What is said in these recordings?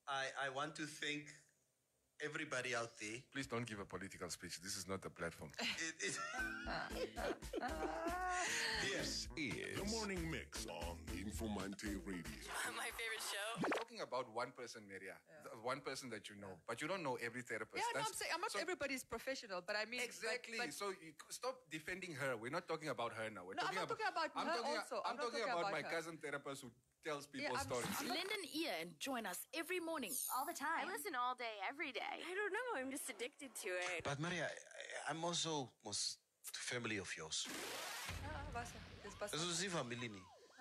I want to thank everybody out there. Please don't give a political speech. This is not a platform. This is The Morning Mix on Informanté Radio. My favorite show. We're talking about one person, Maria. The one person that you know. But you don't know every therapist. Yeah, no, I'm saying not everybody's professional, but I mean... Exactly. But so you stop defending her. We're not talking about her now. I'm not talking about her also. I'm talking about my cousin therapist who tells people stories. Lend an ear and join us every morning. All the time. I listen all day, every day. I don't know. I'm just addicted to it. But Maria, I'm also family of yours. This is a family.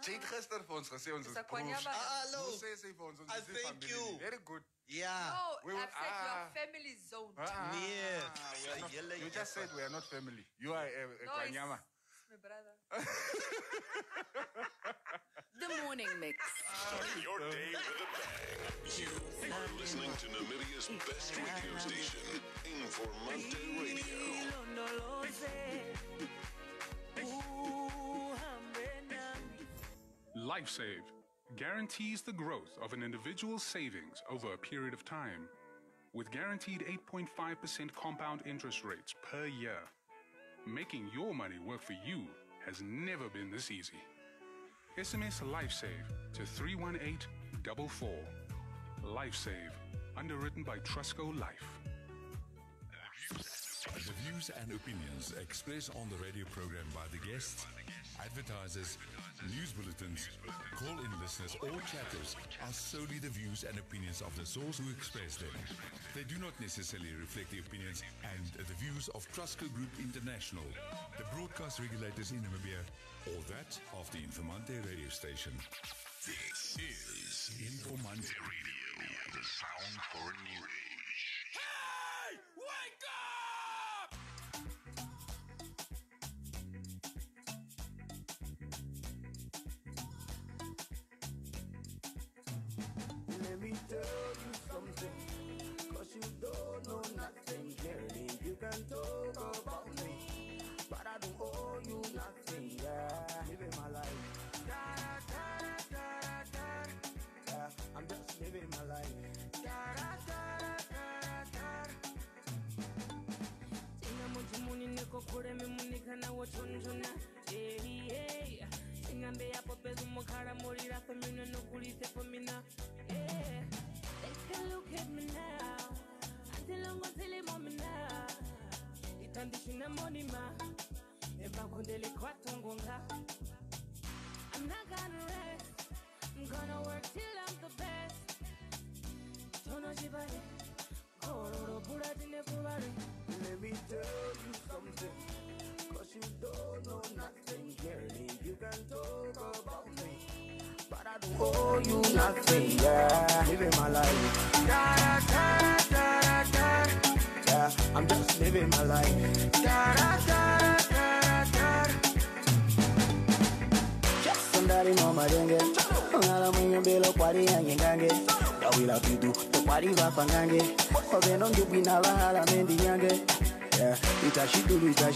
Sy het gister vir ons gesê ons is broers. Hallo. Hoe sê sy vir ons is Thank familie? you. Very good. Yeah. No, I've said your family zone. You just said we are not family. You are a Kwanyama. My brother. The Morning Mix. Your day with a bang. You are listening to Namibia's best radio station, Informanté Radio. LifeSave guarantees the growth of an individual's savings over a period of time, with guaranteed 8.5% compound interest rates per year. Making your money work for you has never been this easy. SMS LifeSave to 31844. LifeSave, underwritten by Trusco Life. The views and opinions expressed on the radio program by the guests, advertisers, news bulletins, call-in listeners or chatters are solely the views and opinions of the source who express them. They do not necessarily reflect the opinions and the views of Trusco Group International, the broadcast regulators in Namibia, or that of the Informanté radio station. This is Informanté Radio, the sound for a new age. Hey! Wake up! Let me tell you something, 'cause you don't know nothing clearly. You can talk about me, but I don't owe you nothing, yeah. Living my life, yeah, I'm just living my life, Tinga mujumuni neko kure memunika na wochonjona, hey. Singambe yapo pezu mokara morira femina no kulite femina. Take a look at me now. Until I'm gonna tell him I'm now. Itandishina monima. Eba kundeli kwatungunga. I'm not gonna rest. I'm gonna work till I'm the best. Tono shibari. Kororo buradine kubari. Let me tell you something, 'cause you don't know nothing clearly. You can talk about me, but I don't owe you nothing, yeah. Living my life, yeah, I'm just living my life, Somebody mama denge, ngala mwenye mbelo kwari yangange. Dawila pidu, to kwari vafangange. Obeno ngubina bahala mendi yange. Yeah, itashidurika.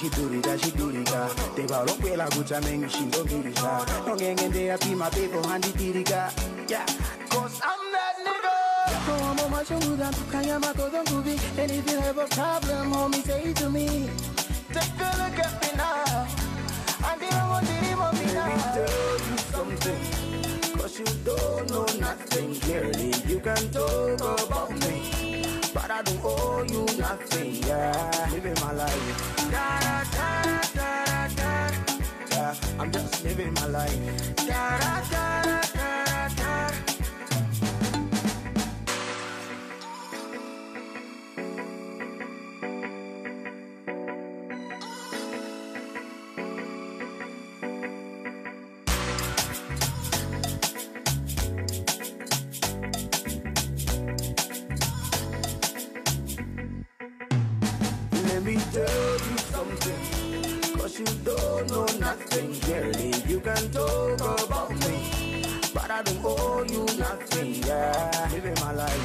Teba lokwela gucha mengi shindo girika. Nongenge ya pima pepo handi tirika. Yeah, 'cause I'm that nigga. Oh, mama shunguda tukayama kodongubi. And if you have a problem, homie, say it to me. Take a look at me now. And you know what it is, mommy. Let me tell you something, 'cause you don't know nothing clearly. You can talk about me, but I don't owe you nothing, yeah. Living my life, yeah, I'm just living my life, Let me tell you something, 'cause you don't know nothing clearly. You can talk about me, but I don't owe you nothing, yeah. Living my life,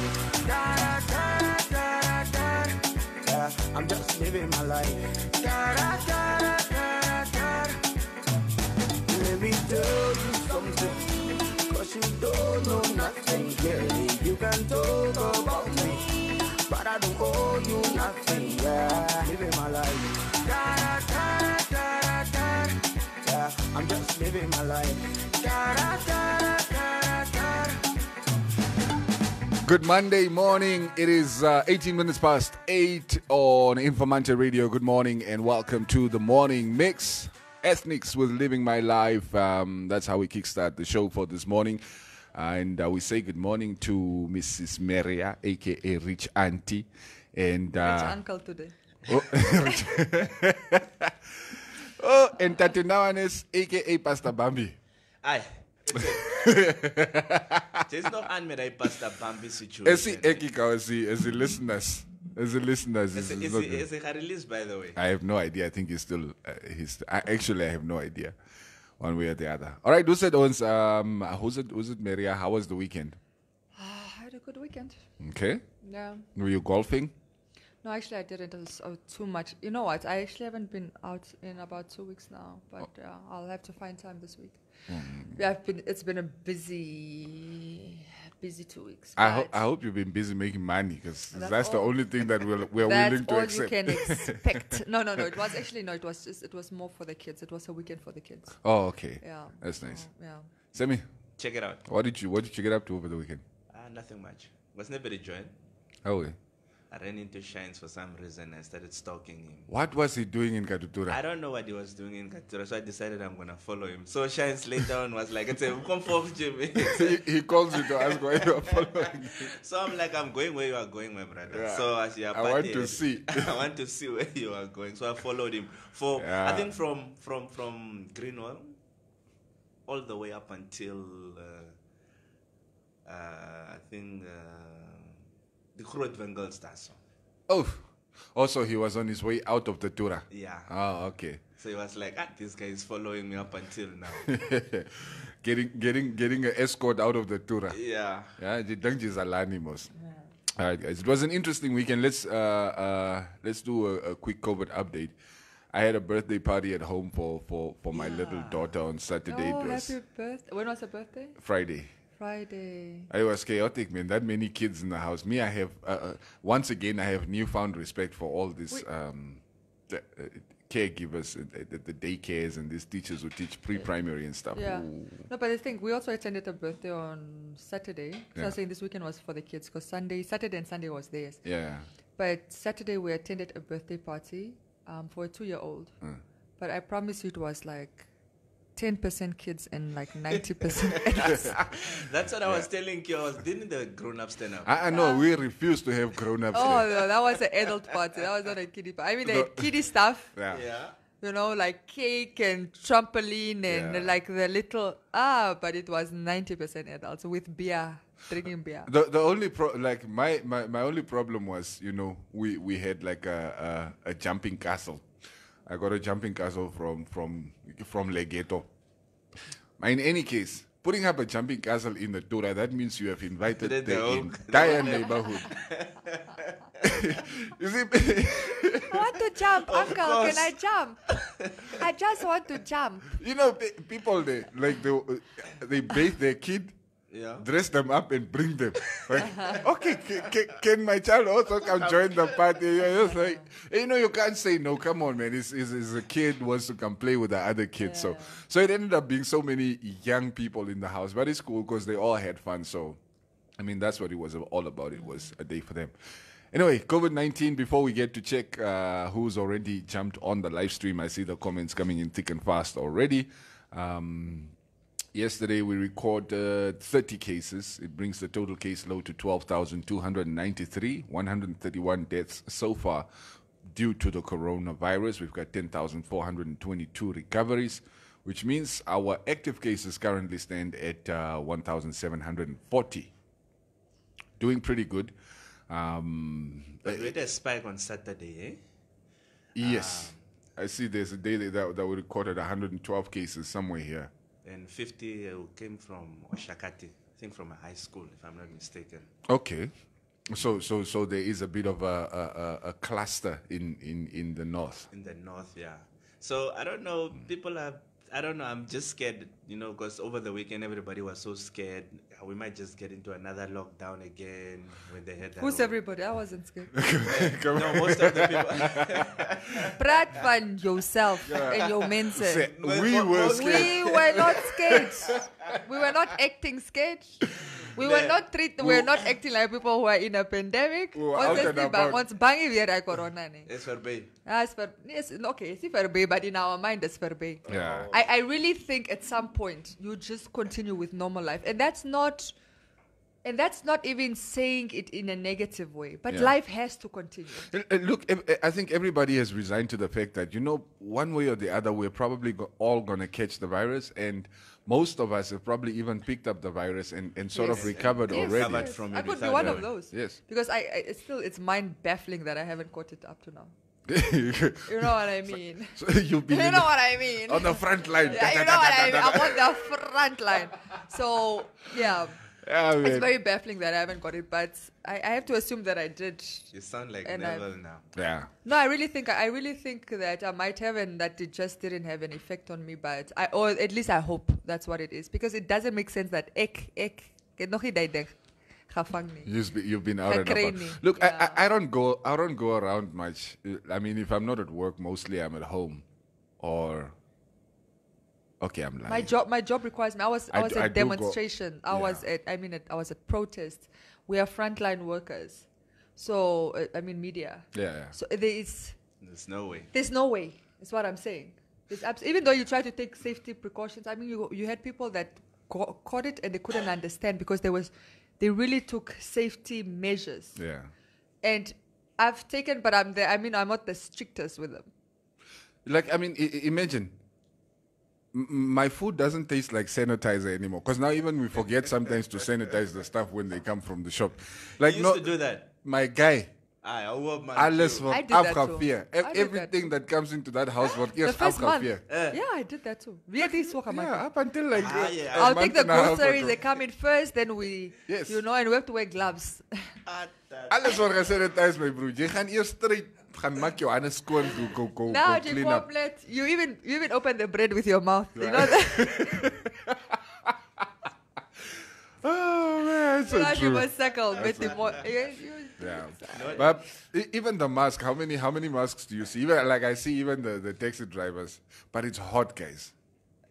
yeah, I'm just living my life, Let me tell you something, 'cause you don't know nothing clearly. You can talk Good Monday morning. It is 18 minutes past 8 on Informanté Radio. Good morning and welcome to the morning mix. Ethnics with Living My Life. That's how we kickstart the show for this morning. And we say good morning to Mrs. Maria, a.k.a. Rich Auntie. And, Rich Uncle today. And Tatu Nawanes, a.k.a. Pastor Bambi. Aye. There's no unmade Pastor Bambi situation. As the listeners. Is he released, by the way? I have no idea. I think he's still. Actually, I have no idea, one way or the other. All right, who said once? Who's it? Maria? How was the weekend? I had a good weekend. Okay. Yeah. Were you golfing? No, actually, I didn't. It was too much. You know what? I actually haven't been out in about 2 weeks now, but I'll have to find time this week. Yeah, it's been a busy 2 weeks. I hope you've been busy making money, because that's the only thing that we're willing to accept. That's all you can expect. No. It was more for the kids. It was a weekend for the kids. Oh, okay. Yeah. That's nice. Yeah. Semi, check it out. What did you get up to over the weekend? Nothing much. Was nobody joined? Oh, okay. I ran into Shines for some reason. I started stalking him. What was he doing in Katutura? I don't know what he was doing in Katutura, so I decided I'm going to follow him. So Shines later on was like, come for Jimmy. He calls you to ask why you are following him. So I'm like, I'm going where you are going, my brother. Yeah. So as you are I want to see. I want to see where you are going. So I followed him I think from Greenwell all the way up until I think the Groot Bengal Station. Oh, also he was on his way out of the Tura. Yeah. Oh, okay. So he was like, this guy is following me up until now. getting an escort out of the Tura. Yeah. Yeah, the Dungeons are animals. All right, guys. It was an interesting weekend. Let's do a quick COVID update. I had a birthday party at home for my little daughter on Saturday. Oh, happy birthday. When was her birthday? Friday. It was chaotic, man. That many kids in the house. Me, I have, once again, I have newfound respect for all these caregivers, the daycares, and these teachers who teach pre-primary and stuff. Yeah. Ooh. No, but I think we also attended a birthday on Saturday. So I was saying this weekend was for the kids, because Saturday and Sunday was theirs. Yeah. But Saturday we attended a birthday party for a 2-year-old. But I promise you it was like 10% kids and like 90% adults. That's what I was telling you. Didn't the grown-ups stand up? I know, we refuse to have grown-ups. Oh, no, that was an adult party. That was not a kiddie party. I mean, they had kiddie stuff. Yeah. You know, like cake and trampoline and like the little, but it was 90% adults with beer, drinking beer. The only my only problem was, you know, we had like a jumping castle. I got a jumping castle from Legato. In any case, putting up a jumping castle in the Tura, that means you have invited the entire neighborhood. You see, I want to jump, Uncle. Can I jump? I just want to jump. You know, people they bathe their kid. Yeah. Dress them up and bring them. Like, okay, can my child also come join the party? You're just like, you know, you can't say no. Come on, man. It's a kid wants to come play with the other kids. Yeah. So it ended up being so many young people in the house. But it's cool because they all had fun. So, I mean, that's what it was all about. It was a day for them. Anyway, COVID-19, before we get to check who's already jumped on the live stream, I see the comments coming in thick and fast already. Yesterday, we recorded 30 cases. It brings the total case load to 12,293, 131 deaths so far due to the coronavirus. We've got 10,422 recoveries, which means our active cases currently stand at 1,740. Doing pretty good. But we had a spike on Saturday, eh? Yes. I see there's a day that we recorded 112 cases somewhere here. And 50 came from Oshakati, I think from a high school, if I'm not mistaken. Okay. So there is a bit of a cluster in the north. In the north, yeah. So I don't know, people are I don't know. I'm just scared, because over the weekend everybody was so scared. We might just get into another lockdown again when they had that. Who's everybody? I wasn't scared. No, most of the people. Praat van yourself and your menses. We were scared. We were not scared. We were not acting scared. We were not acting like people who are in a pandemic. We were out and about. Ons bang weer hy corona nie. It's for babe. Yes, okay, it's for babe, but in our mind it's for babe. Yeah. I really think at some point you just continue with normal life, and that's not even saying it in a negative way, but life has to continue. Look, I think everybody has resigned to the fact that, one way or the other, we're probably all going to catch the virus, and most of us have probably even picked up the virus and sort of recovered already. Recovered from it. I could be one of those. Yes. Because it's mind baffling that I haven't caught it up to now. You know what I mean? So you've been you know what I mean? On the front line. Yeah, you know what I mean? I'm on the front line. So, yeah. It's very baffling that I haven't got it, but I have to assume that I did. You sound like Neville now. Yeah. No, I really think that I might have, and that it just didn't have an effect on me, but or at least I hope that's what it is, because it doesn't make sense that you've been out and about. Look, yeah. I don't go around much. I mean, if I'm not at work, mostly I'm at home, or. Okay, I'm lying. My job requires me. I was at demonstration. I was at protest. We are frontline workers, so media. Yeah. So there's no way. There's no way. That's what I'm saying. Even though you try to take safety precautions, you had people that caught it and they couldn't understand because they really took safety measures. Yeah. And I've taken, but I'm not the strictest with them. Imagine. My food doesn't taste like sanitizer anymore, because now even we forget sometimes to sanitize the stuff when they come from the shop. You used to do that? My guy. Alles voor afgafeer. Everything that comes into that house wordt eerst afgafeer. Yeah, I did that too. Yeah, up until I'll take the groceries, they come in first, then we, and we have to wear gloves. Alles wordt gesanitiseerd, my bro. Je gaan eerst straight gaan maak jou hande skoon go clean up. You even open the bread with your mouth. Right. You know that? Oh man, so true. Yeah. But even the mask, how many masks do you see? Even I see even the taxi drivers. But it's hot, guys.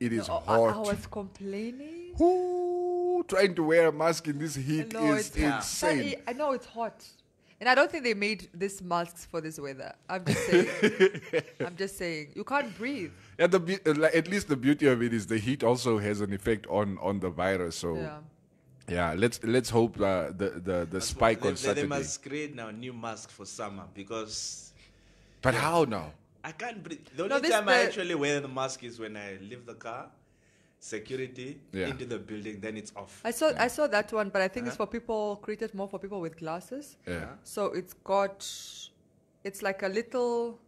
It is hot. I was complaining. Trying to wear a mask in this heat is insane. I know it's hot. And I don't think they made these masks for this weather. I'm just saying. You can't breathe. Yeah, at least the beauty of it is the heat also has an effect on the virus. So yeah, let's hope the spike on Saturday. They must create now a new mask for summer because. But how now? I can't breathe. The only time I actually wear the mask is when I leave the car. Security into the building, then it's off. I saw that one, but I think it's created more for people with glasses. Yeah. So it's like a little,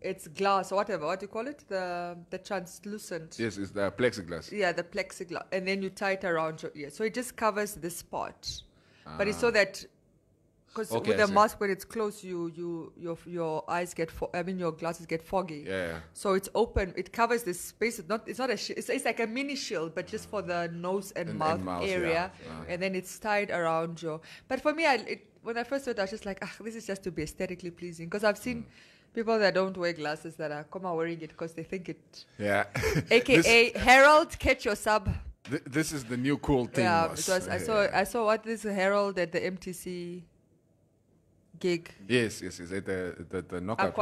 it's glass or whatever. What do you call it? The translucent. Yes, it's the plexiglass. Yeah, the plexiglass, and then you tie it around your ear, so it just covers this spot. But it's so that. Because with the mask, when it's closed, your eyes get your glasses get foggy. Yeah. So it's open. It covers this space. It's not a shield. It's like a mini shield, but just for the nose and mouth area. Yeah. And then it's tied around your. But for me, when I first saw it, I was just like, this is just to be aesthetically pleasing. Because I've seen people that don't wear glasses that are wearing it because they think it. Yeah. AKA Harold, catch your sub. This is the new cool thing. Yeah, because I saw what this Harold at the MTC. Gig. Yes. At the knockout.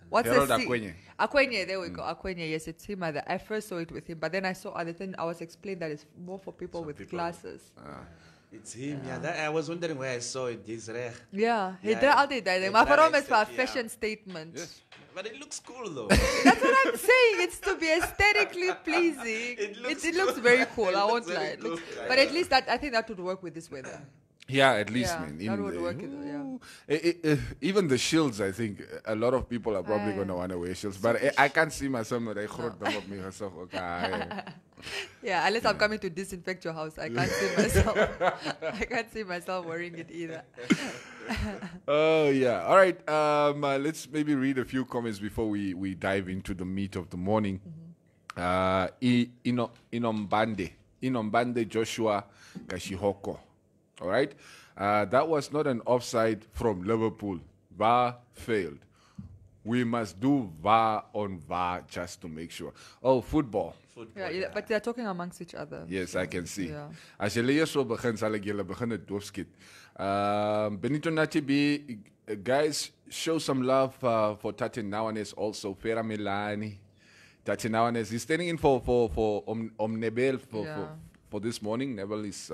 What's Harold the Akwenye. Akwenye, there we go. Akwenye, yes, it's him. I first saw it with him, but then I saw other thing. I was explained that it's more for people with glasses. It's him, I was wondering where I saw it. He's rare. Yeah, he did all the time. Maar waarom is a fashion statement? Yes. But it looks cool though. That's what I'm saying. It's to be aesthetically pleasing. It looks very cool. I won't lie. But at least I think that would work with this weather. Yeah, at least, Yeah, man. that would work. Even the shields, I think a lot of people are probably going to want to wear shields. But I can't see myself. I them up me herself. Okay. Yeah, unless I'm coming to disinfect your house, I can't see myself. I can't see myself wearing it either. Oh yeah. All right. Let's maybe read a few comments before we dive into the meat of the morning. Inombande Joshua Kashihoko. All right. That was not an offside from Liverpool. VAR failed. We must do VAR on VAR just to make sure. Oh, football. Yeah, but they're talking amongst each other. Yes, I can see. Yeah. As jy lees so begin sal ek julle begin het doofskiet. Benito Natibi, guys, show some love for Tati Nawanes also. Fera Milani. Tati Nawanes is standing in for Nebel for this morning. Nebel is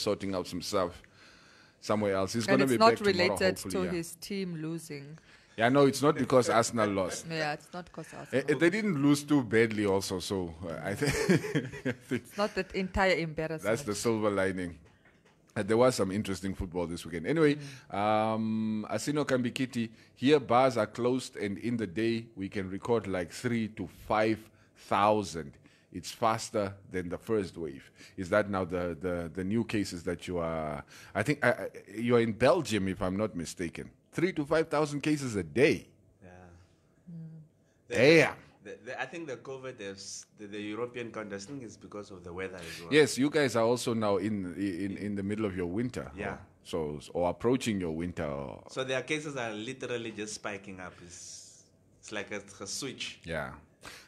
sorting out some stuff somewhere else. He's going to be back tomorrow. And it's not related to yeah. his team losing. Yeah, no, it's not because Arsenal lost. Yeah, it's not because Arsenal. They didn't lose too badly also, so I think it's not that entire embarrassment. That's the silver lining. There was some interesting football this weekend. Anyway, Asino Kambikiti, here bars are closed and in the day we can record like 3,000 to 5,000. It's faster than the first wave. Is that now the new cases that you are... I think you are in Belgium, if I'm not mistaken. 3,000 to 5,000 cases a day. Yeah. Damn. I think the COVID, the European countries, I think it's because of the weather as well. Yes, you guys are also now in the middle of your winter. Yeah. Or approaching your winter. So their cases are literally just spiking up. It's like a switch. Yeah.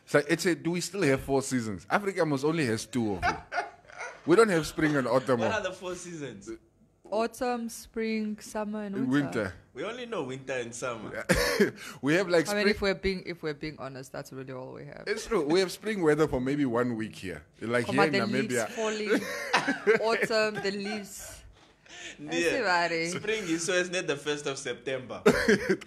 So do we still have 4 seasons? Africa must only has 2 of them. We don't have spring and autumn. What are the 4 seasons? Autumn, spring, summer, and winter. We only know winter and summer. We have like. I mean, if we're being honest, that's really all we have. It's true. We have spring weather for maybe 1 week here, like here in Namibia. The leaves falling, autumn, the leaves. Yeah. Spring is so it's not the 1st of September.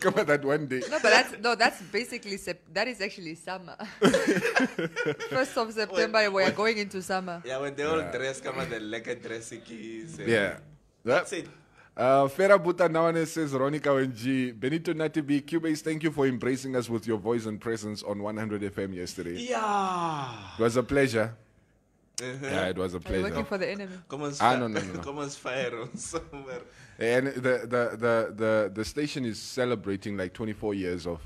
Come on, that one day. No, but that's basically that is actually summer. 1st of September, we are going into summer. Yeah, when they all dress, come on, the lekker dressy keys. Yeah. That's it. Fera Buta Nawane says, Ronica Wenji, Benito Natibi, Cubase, thank you for embracing us with your voice and presence on 100 FM yesterday. Yeah. It was a pleasure. Yeah, it was a pleasure. Are you working for the enemy? Come on, no. Come on, fire on somewhere. And the station is celebrating like 24 years of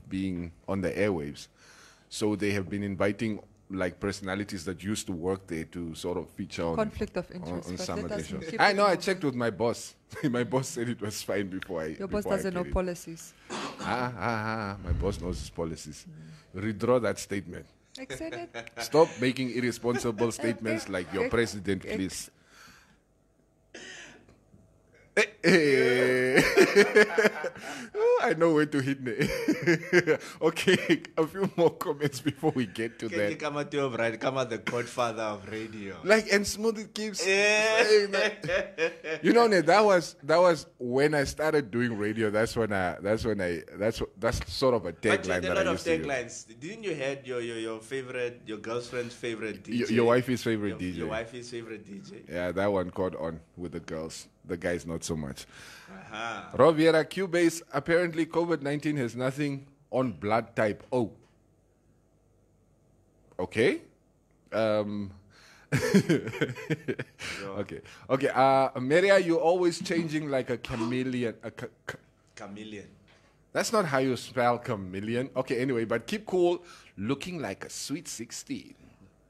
being on the airwaves. So they have been inviting like personalities that used to work there to sort of feature on conflict of interest on some of the shows. I know. I checked with my boss. My boss said it was fine before I. Your boss doesn't know policies. My boss knows his policies. Redraw that statement. Excellent. Stop making irresponsible statements like your president, please. I know where to hit me. Okay, a few more comments before we get to that. Come at the godfather of radio. Like, and Smoothie keeps saying that. You know, that was when I started doing radio. That's sort of a tagline that I used to use. Didn't you have your girlfriend's favorite DJ? Your wifey's favorite DJ. Your wifey's favorite DJ. Yeah, that one caught on with the girls. The guys not so much. Uh-huh. Roviera, Cubase, apparently COVID-19 has nothing on blood type O. Okay. Okay. Maria, you're always changing like a chameleon. Chameleon. That's not how you spell chameleon. Okay, anyway, but keep cool. Looking like a sweet 16.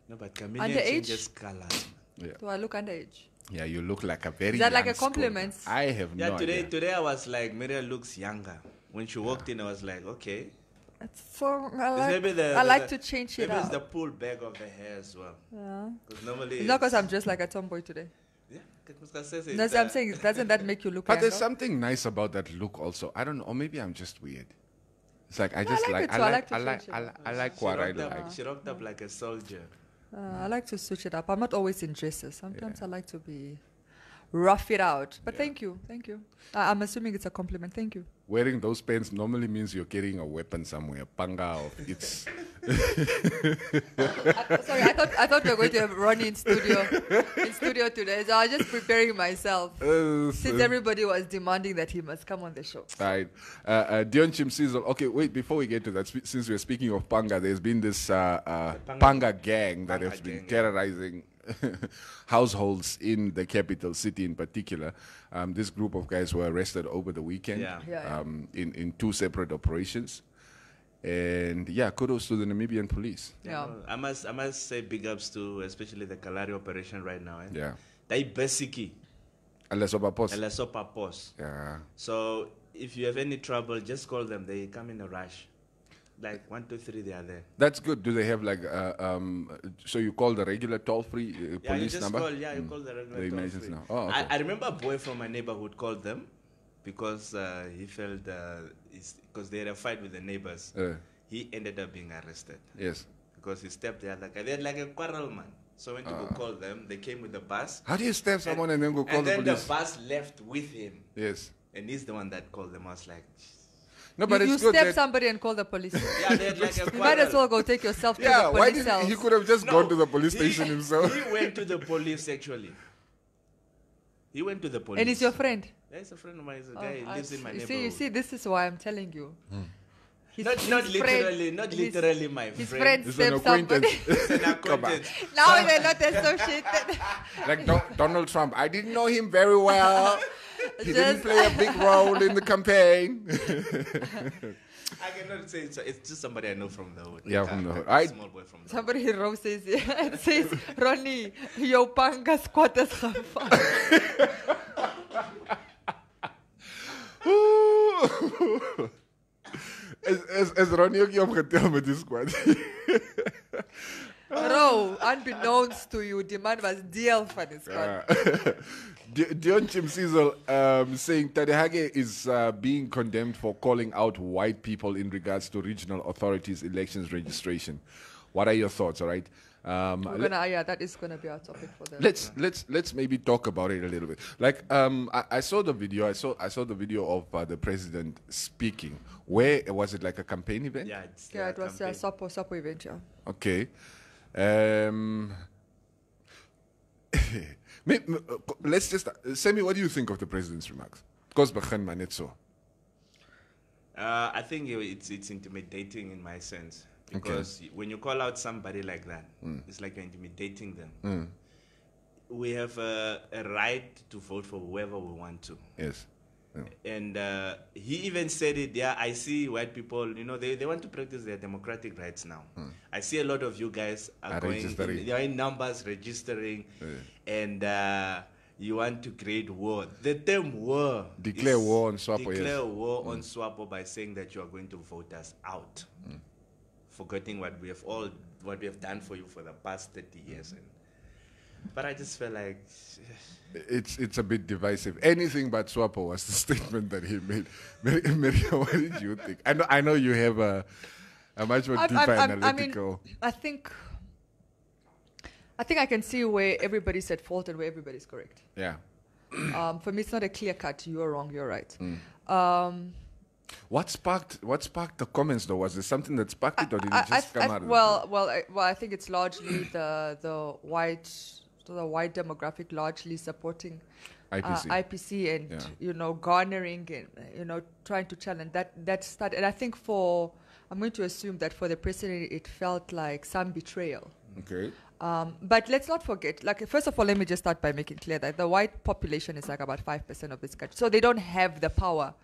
No, but chameleon changes colors. Yeah. Do I look underage? Yeah, you look like a very. Is that young like a compliment? School. I have no idea. Today I was like, Maria looks younger. When she walked in, I was like, okay. So I like to change it maybe up. it's the pull back of the hair as well. Yeah. Because normally. It's not because I'm just like a tomboy today. Yeah, that's what I'm saying. Doesn't that make you look? But younger? there's something nice about that look also. I don't know, or maybe I'm just weird. It's like I like what I like. She rocked up like a soldier. I like to switch it up. I'm not always in dresses. Sometimes I like to be rough it out. But thank you. I'm assuming it's a compliment. Thank you. Wearing those pants normally means you're carrying a weapon somewhere, panga. Sorry, I thought we were going to have Ronnie in studio today. So I was just preparing myself since everybody was demanding that he must come on the show. Right. Dion Chimsizel. Okay, wait, before we get to that, since we're speaking of Panga, there's been this Panga gang that has been terrorizing households in the capital city in particular. This group of guys were arrested over the weekend in 2 separate operations. And kudos to the Namibian police. Yeah, I must say big ups to especially the Kalari operation right now. Yeah. They basically Alesopa Post. Yeah. So if you have any trouble, just call them. They come in a rush. Like 1, 2, 3, they are there. That's good. Do they have like so you call the regular toll-free police number? You call the regular toll-free. Now. Oh, okay. I remember a boy from my neighborhood called them because he felt because they had a fight with the neighbors. He ended up being arrested. Yes. Because he stepped the other guy. They had like a quarrel, man. So when to go call them, they came with the bus. How do you step someone and then go call the police? And then the bus left with him. Yes. And he's the one that called them. I was like... No, but you it's good. You step somebody and call the police. Yeah, they had like a you might as well go take yourself to the police why did cells. He could have just gone to the police station himself. He went to the police, actually. He went to the police. And he's your friend? Yeah, he's a friend of mine. He's a guy. He lives in my neighborhood. You see, this is why I'm telling you. Not literally my friend. His friend is an acquaintance. He's an acquaintance. Now they're not associated. Like Donald Trump. I didn't know him very well. He didn't play a big role in the campaign. I cannot say it's just somebody I know from the hood. Yeah, from the hood. Small boy from the hood. Somebody in row says, it says, Ronnie, your panga squatters Is Ronnie ook opgeteld met die squad? Bro, unbeknownst to you, the man was deal for this squad. Dion Chimsizel saying Tadehage is being condemned for calling out white people in regards to regional authorities' elections registration. What are your thoughts? All right. That is gonna be our topic for them. Let's maybe talk about it a little bit. Like I saw the video. I saw the video of the president speaking. Where was it? Like a campaign event? Yeah, it was a Sapo event. Yeah. Okay. Let's just Semi, what do you think of the president's remarks? Because I think it's intimidating in my sense. Because when you call out somebody like that, it's like you're intimidating them. We have a right to vote for whoever we want to. Yes. Yeah. And he even said it, I see white people, they want to practice their democratic rights now. I see a lot of you guys are going, they are in numbers registering, and you want to create war. The term war. Declare war on SWAPO. Declare war on SWAPO by saying that you are going to vote us out. Forgetting what we have done for you for the past 30 years. But I just felt like it's a bit divisive. Anything but SWAPO was the statement that he made. Maria, what did you think? I know you have a much more deeper analytical. I think I can see where everybody's at fault and where everybody's correct. Yeah. For me, it's not a clear cut. You're wrong. You're right. What sparked the comments though? Was there something that sparked it, or did it just come out? I think it's largely the white demographic largely supporting IPC and garnering and trying to challenge that start. And I think I'm going to assume that for the president it felt like some betrayal. Okay. But let's not forget, first of all, let me just start by making clear that the white population is like about 5% of this country. So they don't have the power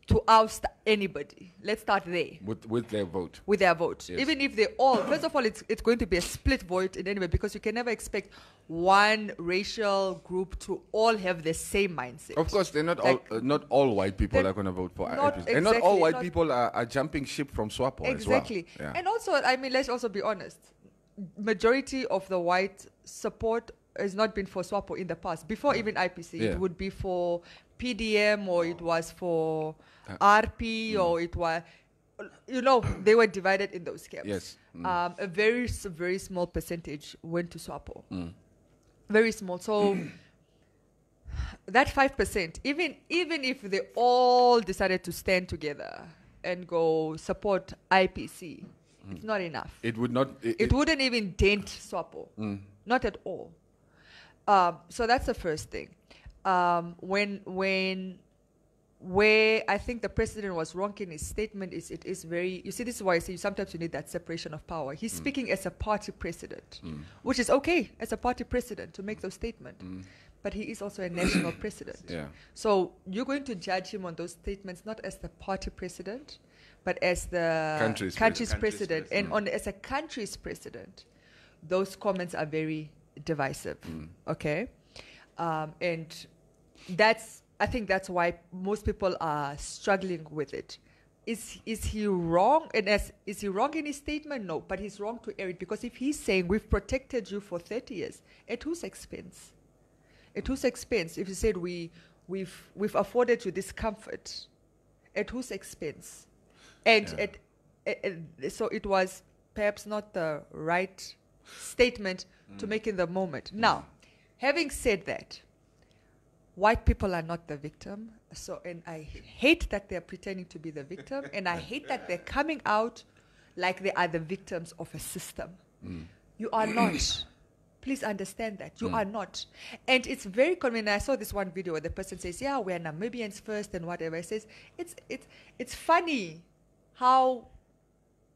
to oust anybody. Let's start there. With their vote. With their vote. Yes. Even if they all, first of all, it's going to be a split vote in any way, because you can never expect one racial group to all have the same mindset. Of course, they're not all white people are going to vote for IPC. And not all white people are jumping ship from SWAPO as well. Exactly. Yeah. And also, let's also be honest. Majority of the white support has not been for SWAPO in the past. Before even IPC, it would be for PDM, or it was for RP, or it was, they were divided in those camps. Yes. A very, very small percentage went to SWAPO. Very small. So that 5%, even if they all decided to stand together and go support IPC, It's not enough. It would not. It wouldn't even dent SWAPO. Not at all. So that's the first thing. Where I think the president was wrong in his statement is it is very, you see, this is why I say sometimes you need that separation of power. He's speaking as a party president, which is okay as a party president to make those statements. But he is also a national president. Yeah. So you're going to judge him on those statements not as the party president, but as the country's president. And as a country's president, those comments are very divisive. Okay? And I think that's why most people are struggling with it. Is he wrong? And is he wrong in his statement? No, but he's wrong to air it, because if he's saying we've protected you for 30 years, at whose expense? At whose expense? If he said we've afforded you this comfort, at whose expense? And so it was perhaps not the right statement to make in the moment. Now, having said that, white people are not the victim. And I hate that they're pretending to be the victim, and I hate that they're coming out like they are the victims of a system. You are not. Please understand that. You are not. And it's very convenient. I saw this one video where the person says, yeah, we're Namibians first and whatever. It says, it's funny how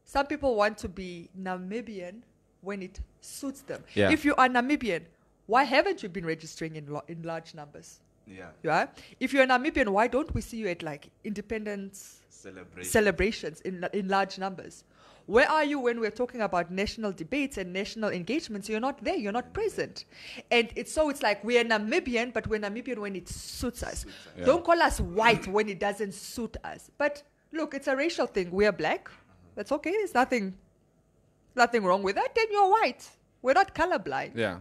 some people want to be Namibian when it suits them. Yeah. If you are Namibian, why haven't you been registering in large numbers? Yeah. Yeah. If you're Namibian, why don't we see you at like independence celebrations in large numbers? Where are you when we're talking about national debates and national engagements? You're not there. You're not present. And it's like we're Namibian, but we're Namibian when it suits us. Yeah. Don't call us white when it doesn't suit us. But look, it's a racial thing. We are black. That's okay. There's nothing wrong with that. Then you're white. We're not colorblind. Yeah.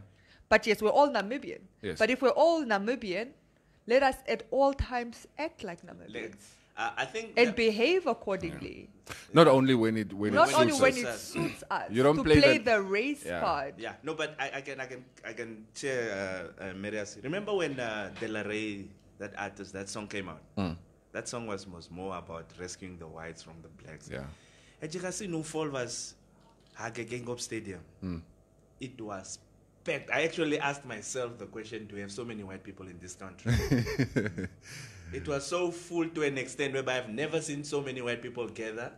But yes, we're all Namibian. Yes. But if we're all Namibian, let us at all times act like Namibians. I think and behave accordingly. Yeah. Not only when it suits us. You don't to play the race card. Yeah. No, but I can share Marias. Remember when De La Rey, that artist, that song came out? That song was more about rescuing the whites from the blacks. Yeah. And you can see No Fall was Hagegengop Stadium. It was packed. I actually asked myself the question, do we have so many white people in this country? It was so full to an extent whereby I've never seen so many white people gather.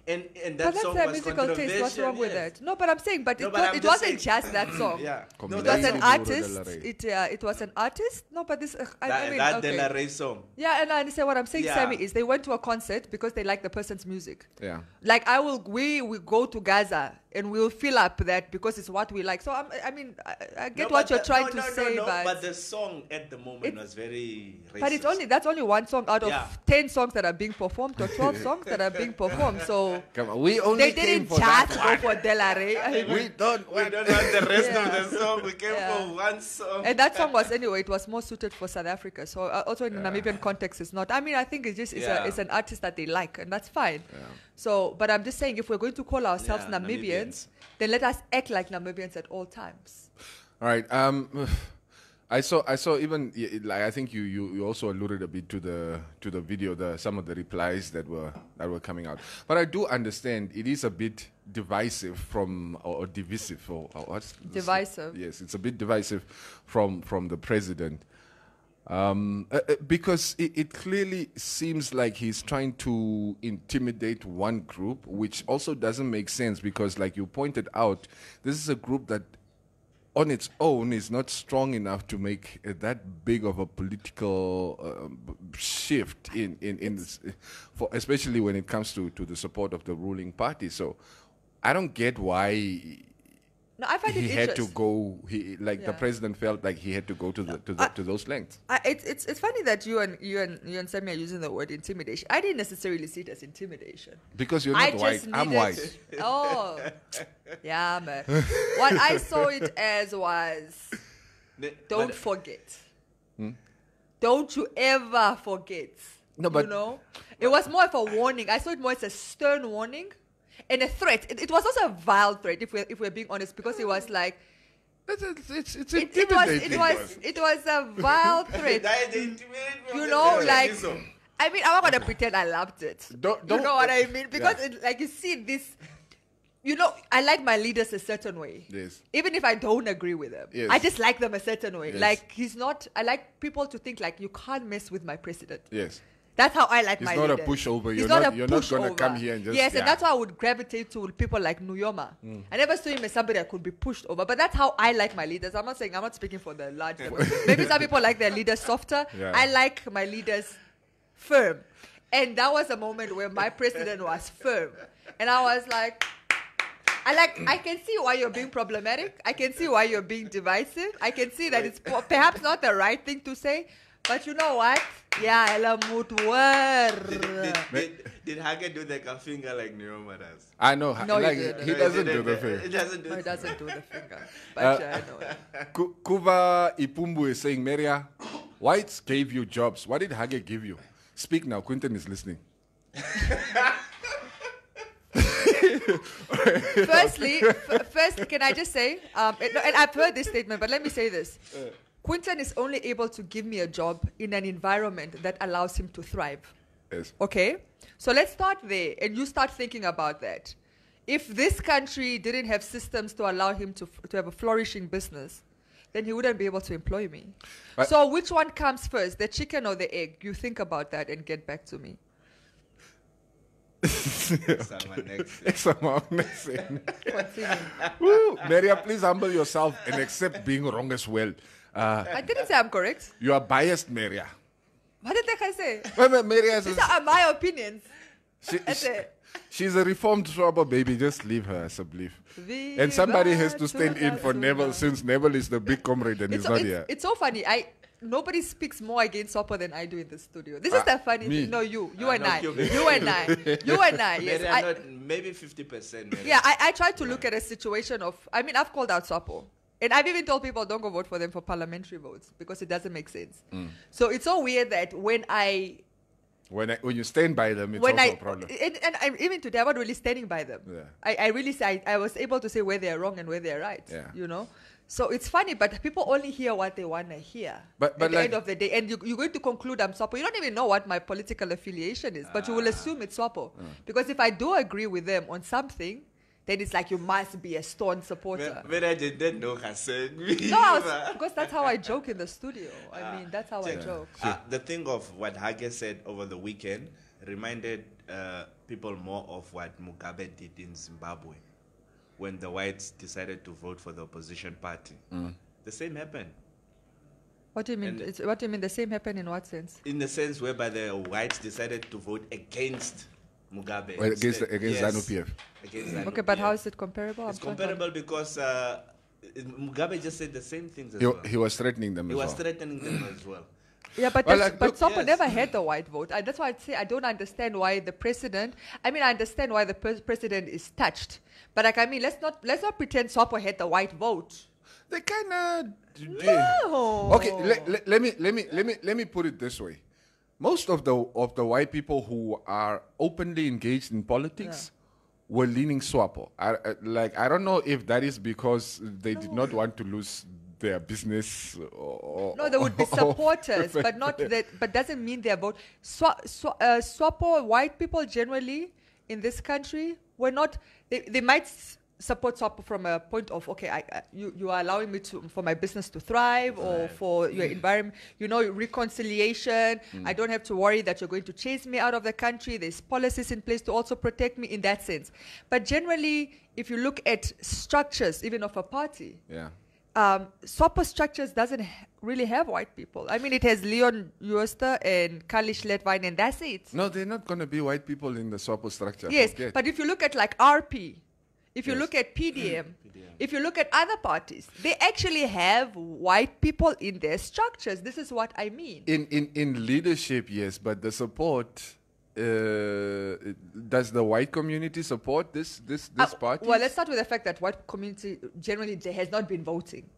And that song was controversial. Taste. What's wrong with that? No, but I'm saying, it wasn't just that song. Yeah. No, it was an artist. It was an artist. No, but this that De La Rey song. Yeah, and I understand what I'm saying, Sammy, is they went to a concert because they like the person's music. Yeah. Like we go to Gaza and we'll fill up that because it's what we like. So I get what you're trying to say, but the song at the moment was very racist. But that's only one song out of 10 songs that are being performed or 12 songs that are being performed. So come on, we only didn't just go for De La Rey. We don't want the rest of the song. We came for one song. And that song was it was more suited for South Africa. So also in the Namibian context, it's not. I think it's just it's an artist that they like, and that's fine. Yeah. So, but I'm just saying, if we're going to call ourselves Namibians, then let us act like Namibians at all times. All right. I saw even like I think you also alluded a bit to the video, some of the replies that were coming out. But I do understand it is a bit divisive or divisive or what's divisive. Yes, it's a bit divisive from the president. Because it clearly seems like he's trying to intimidate one group, which also doesn't make sense because, like you pointed out, this is a group that on its own is not strong enough to make that big of a political shift in this, especially when it comes to the support of the ruling party. So I don't get why I find he had to go. The president felt like he had to go to those lengths. It's funny that you and Sammy are using the word intimidation. I didn't necessarily see it as intimidation because you're not white. I'm white. Oh, yeah, man. What I saw it as was, don't forget. Don't you ever forget. No, but it was more of a warning. I saw it more as a stern warning. And a threat. It was also a vile threat, if we're being honest, because it was like it's intimidating. It was a vile threat. I'm not gonna pretend I loved it. Don't you know what I mean? Because you see this I like my leaders a certain way. Yes. Even if I don't agree with them. Yes. I just like them a certain way. Yes. Like, I like people to think like, you can't mess with my president. Yes. That's how I like my leaders. It's not a pushover. You're not going to come here and just... Yes, and that's why I would gravitate to people like Nuyoma. I never saw him as somebody that could be pushed over. But that's how I like my leaders. I'm not speaking for the large... Maybe some people like their leaders softer. Yeah. I like my leaders firm. And that was a moment where my president was firm. And I was like... I can see why you're being problematic. I can see why you're being divisive. I can see that it's perhaps not the right thing to say. But you know what? Yeah, I Did Hage do the finger like Neoma does? I know. No, like, he doesn't do the finger. He doesn't do the finger. But I know. Kuva Ipumbu is saying, Meria, whites gave you jobs. What did Hage give you? Speak now. Quinton is listening. First, can I just say, and I've heard this statement, but let me say this. Quinton is only able to give me a job in an environment that allows him to thrive. Yes. Okay? So let's start there, and you start thinking about that. If this country didn't have systems to allow him to have a flourishing business, then he wouldn't be able to employ me. But so which one comes first, the chicken or the egg? You think about that and get back to me. Maria, please humble yourself and accept being wrong as well. I didn't say I'm correct. You are biased, Maria. What did I say? Maria These are my opinions. She's a reformed trouble, baby. Just leave her as a belief. And somebody has to stand in for Neville, since Neville is the big comrade and he's not here. It's so funny. Nobody speaks more against Sopo than I do in the studio. This is the funny thing. No, you and I. You and I. Yes. Maybe 50%. Yeah, I try to look at a situation of... I've called out Sopo. And I've even told people, don't go vote for them for parliamentary votes because it doesn't make sense. So it's so weird that when you stand by them, it's also a problem. And even today, I'm not really standing by them. Yeah. I really say, I was able to say where they're wrong and where they're right. Yeah. So it's funny, but people only hear what they want to hear at the end of the day. And you're going to conclude I'm Swapo. You don't even know what my political affiliation is, but you will assume it's Swapo. Because if I do agree with them on something, then it's like you must be a stone supporter. But I didn't know because that's how I joke in the studio. That's how I joke. The thing of what Hage said over the weekend reminded people more of what Mugabe did in Zimbabwe when the whites decided to vote for the opposition party. The same happened. What do you mean? What do you mean the same happened in what sense? In the sense whereby the whites decided to vote against Mugabe. Well, against ZANU-PF. Okay, but how is it comparable? It's comparable because Mugabe just said the same things as well. He was threatening them as well. He was threatening them as well. Yeah, but Sopo never had the white vote. That's why I'd say I don't understand why the president... I understand why the president is touched. But let's not pretend Sopo had the white vote. They kind of... No. Okay, let me put it this way. Most of the white people who are openly engaged in politics were leaning Swapo. I don't know if that is because they did not want to lose their business. No, there would be supporters, but not that. But doesn't mean their vote. Swapo white people generally in this country were not. They might support Swapo from a point of you are allowing me for my business to thrive or for your environment, reconciliation. I don't have to worry that you're going to chase me out of the country. There's policies in place to also protect me in that sense. But generally, if you look at structures, even of a party, Swapo structures doesn't really have white people. It has Leon Jooste and Kalish Letvine, and that's it. No, they're not going to be white people in the Swapo structure. Yes, but if you look at RP, if you look at PDM, if you look at other parties, they actually have white people in their structures. This is what I mean. In leadership, yes, but the support, does the white community support this party? Well, let's start with the fact that white community generally has not been voting.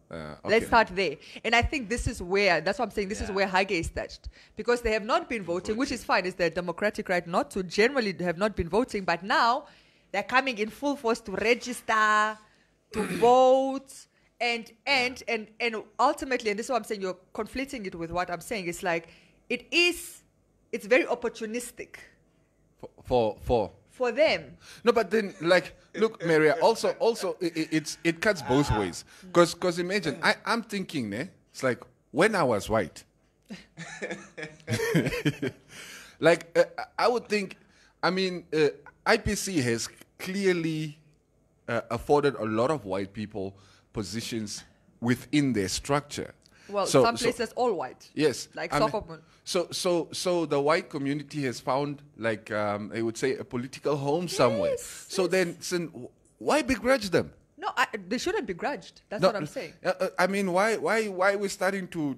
Let's start there. And I think this is where, that's what I'm saying, this is where Hage is touched. Because they have not been voting, which is fine. It's their democratic right not to. Generally, they have not been voting, but now they're coming in full force to register, to vote, and ultimately, and this is what I'm saying, you're conflating it with what I'm saying. It's like, it's very opportunistic. For for them. No, but then, like, look, Maria, also, it cuts both ways. Because imagine, I'm thinking, it's like, when I was white, like, I would think, I mean, IPC has clearly afforded a lot of white people positions within their structure. Well, some places all white. Yes. Like Sophamon. So the white community has found, like, I would say, a political home somewhere. So then, why begrudge them? No, they shouldn't be grudged. That's what I'm saying. I mean, why are we starting to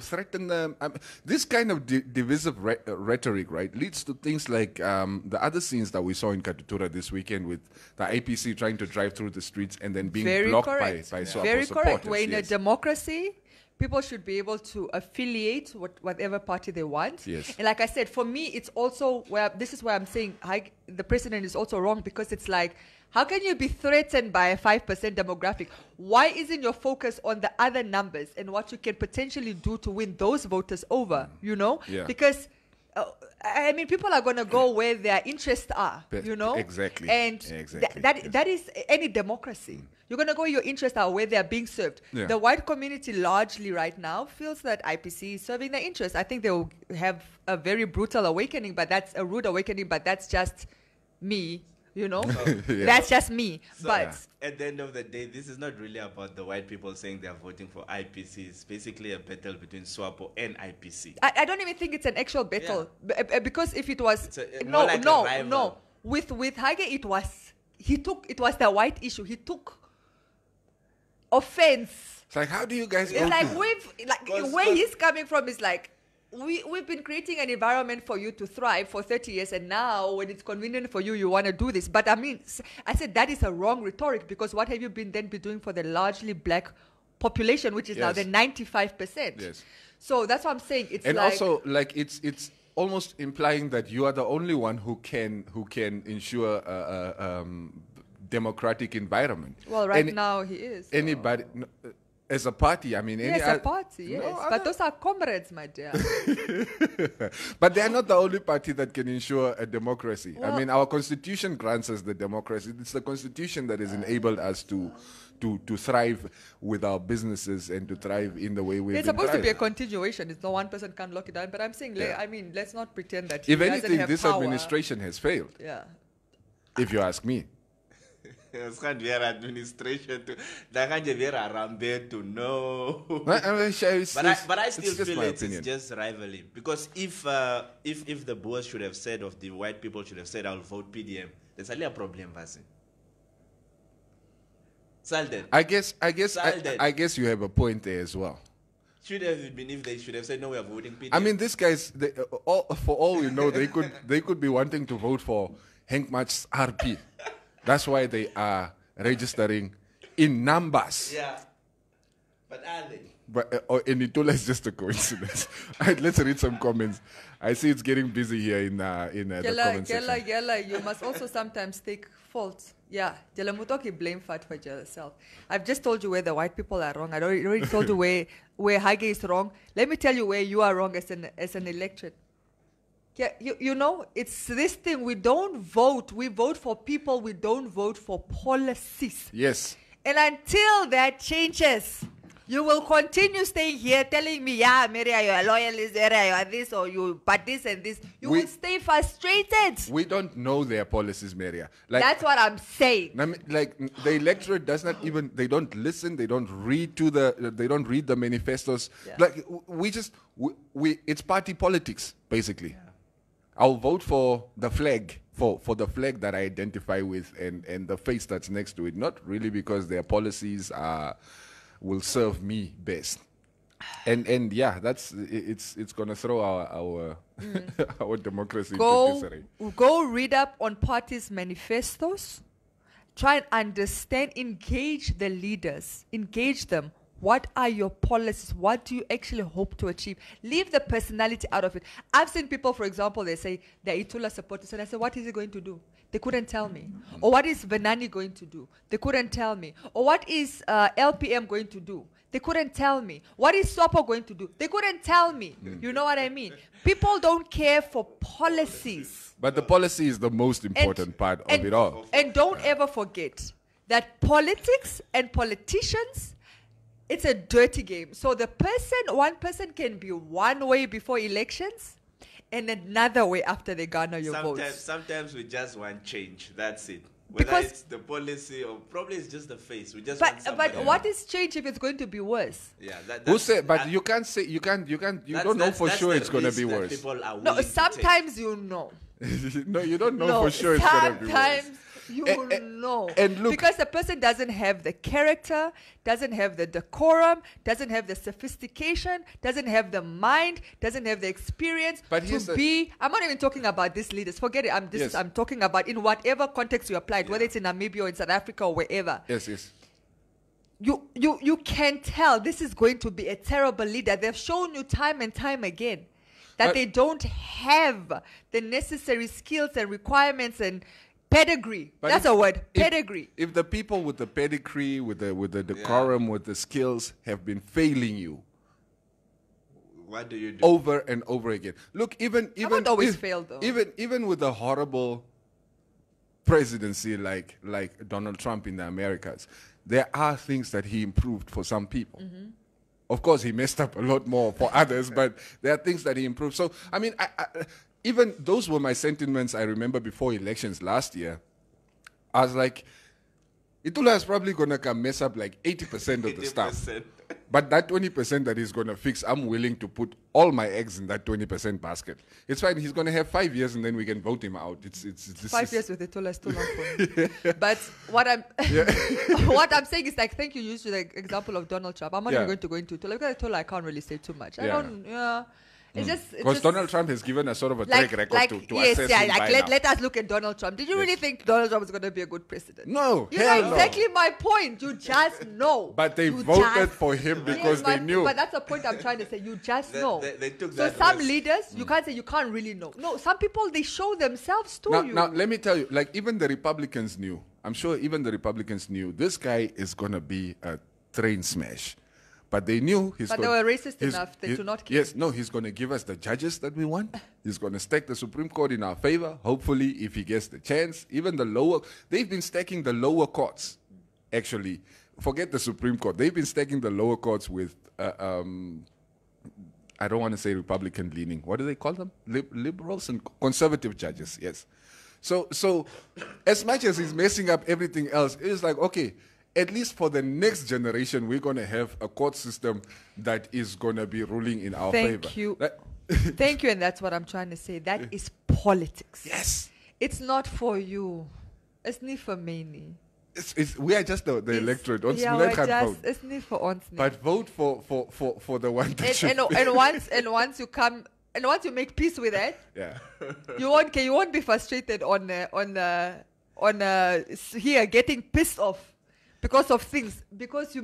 threaten them? This kind of divisive rhetoric, right, leads to things like the other scenes that we saw in Katutura this weekend with the APC trying to drive through the streets and then being blocked by SWAPO Very supporters. correct. We're in a democracy. People should be able to affiliate whatever party they want. Yes. And like I said, for me, it's also this is where I'm saying the president is also wrong, because it's like, how can you be threatened by a 5% demographic? Why isn't your focus on the other numbers and what you can potentially do to win those voters over, you know? Yeah. Because, I mean, people are going to go where their interests are, you know? Exactly. And that is any democracy. You're going to go where your interests are, where they're being served. Yeah. The white community largely right now feels that IPC is serving their interests. I think they will have a very brutal awakening, but that's a rude awakening, but that's just me. You know, that's just me. So but at the end of the day, this is not really about the white people saying they are voting for IPC. It's basically a battle between SWAPO and IPC. I don't even think it's an actual battle, because if it was no, with Hage it was the white issue. He took offense. It's like, how do you guys? It's like where he's coming from is like, we've been creating an environment for you to thrive for 30 years, and now when it's convenient for you, you want to do this. But I mean, I said that is a wrong rhetoric, because what have you been doing for the largely black population, which is now the 95%? Yes. So that's what I'm saying. And also, like, it's almost implying that you are the only one who can ensure a democratic environment. Well, now he is. Anybody. As a party, I mean... Yes, a party, yes. No, but those are comrades, my dear. But they are not the only party that can ensure a democracy. Well, I mean, our constitution grants us the democracy. It's the constitution that has enabled us to thrive with our businesses and to thrive in the way we've It's been supposed thriving. to be a continuation. It's no one person can lock it down. But I'm saying, I mean, let's not pretend that if he anything, doesn't have this power. administration has failed. Yeah. If you ask me. Administration to no. But I still feel it's just rivalry, because if the Boers should have said, of the white people should have said, I'll vote PDM, there's only a problem, Salden. I guess you have a point there as well. Should have been, if they should have said, no, we are voting PDM. I mean, these guys, for all we know, they could be wanting to vote for Henk Mat's RP. That's why they are registering in numbers. Yeah. But are they? But Enitola is just a coincidence. All right, let's read some comments. I see it's getting busy here in the comment section. Gela, you must also sometimes take fault. Yeah, Gela Mutoki blame fat for yourself. I've just told you where the white people are wrong. I already told you where Hage is wrong. Let me tell you where you are wrong as an electorate. Yeah, you know, it's this thing. We don't vote. We vote for people. We don't vote for policies. Yes. And until that changes, you will continue staying here telling me, yeah, Maria, you're a loyalist, Maria, you are this, or you, but this and this. You will stay frustrated. We don't know their policies, Maria. That's what I'm saying. Like, the electorate does not even, they don't listen, they don't read the manifestos. Yeah. Like, it's party politics, basically. Yeah. I'll vote for the flag, for the flag that I identify with and the face that's next to it, not really because their policies will serve me best. And yeah, it's gonna throw our our democracy into disarray. Go read up on parties' manifestos, try and understand, engage the leaders, engage them. What are your policies? What do you actually hope to achieve? Leave the personality out of it. I've seen people, for example, they say they're Itula supporters, and I say, what is he going to do? They couldn't tell me. Or what is Venani going to do? They couldn't tell me. Or what is LPM going to do? They couldn't tell me. What is SWAPO going to do? They couldn't tell me. You know what I mean? People don't care for policies. But the policy is the most important part of it all. And don't ever forget that politics and politicians, it's a dirty game. So one person can be one way before elections and another way after they garner your votes. Sometimes we just want change. That's it. Whether it's the policy or probably it's just the face. We just want somebody. But what is change if it's going to be worse? Yeah, who said? But you can't say you don't know for sure it's going to be worse. No, sometimes you know. No, you don't know for sure it's going to be worse. Sometimes you know. And look, because the person doesn't have the character, doesn't have the decorum, doesn't have the sophistication, doesn't have the mind, doesn't have the experience to be. I'm not even talking about these leaders. Forget it. I'm talking about in whatever context you applied, whether it's in Namibia or in South Africa or wherever. Yes. You can tell this is going to be a terrible leader. They've shown you time and time again that they don't have the necessary skills and requirements and pedigree. That's a word. Pedigree. If the people with the pedigree, with the decorum, with the skills have been failing you, what do you do? Over and over again. Look, even always failed though. Even with a horrible presidency like Donald Trump in the Americas, there are things that he improved for some people. Mm-hmm. Of course, he messed up a lot more for others, but there are things that he improved. So, I mean, even those were my sentiments I remember before elections last year. I was like, Itula is probably going to mess up like 80% of the stuff. But that 20% that he's going to fix, I'm willing to put all my eggs in that 20% basket. It's fine. He's going to have 5 years and then we can vote him out. It's 5 years with Itula is too long for me. But what I'm saying is like, thank you. You used the example of Donald Trump. I'm not even going to go into Itula. Because Itula, I can't really say too much. It's just because Donald Trump has given us sort of a track record to assess him by now. Let us look at Donald Trump. Did you really think Donald Trump was going to be a good president? No, you know exactly my point. You just know. But they voted for him because they knew. But that's the point I'm trying to say. You just know. They took so some leaders, you can't say you can't really know. No, some people they show themselves to you. Now let me tell you, like even the Republicans knew. I'm sure even the Republicans knew this guy is going to be a train smash. But they knew But they were racist enough to not care. Yes, no, he's going to give us the judges that we want. He's going to stack the Supreme Court in our favor. Hopefully, if he gets the chance, even the lower, they've been stacking the lower courts. Actually, forget the Supreme Court. They've been stacking the lower courts with, I don't want to say Republican leaning. What do they call them? Liberals and conservative judges. Yes. So as much as he's messing up everything else, it's like, okay, at least for the next generation, we're going to have a court system that is going to be ruling in our favor. Thank you. Thank you, and that's what I'm trying to say. That is politics. Yes. It's not for you. It's not for me. We are just the electorate. It's not for ons. But vote for the one that should. And once you come, and once you make peace with it, you won't be frustrated on here getting pissed off. Because of things, because you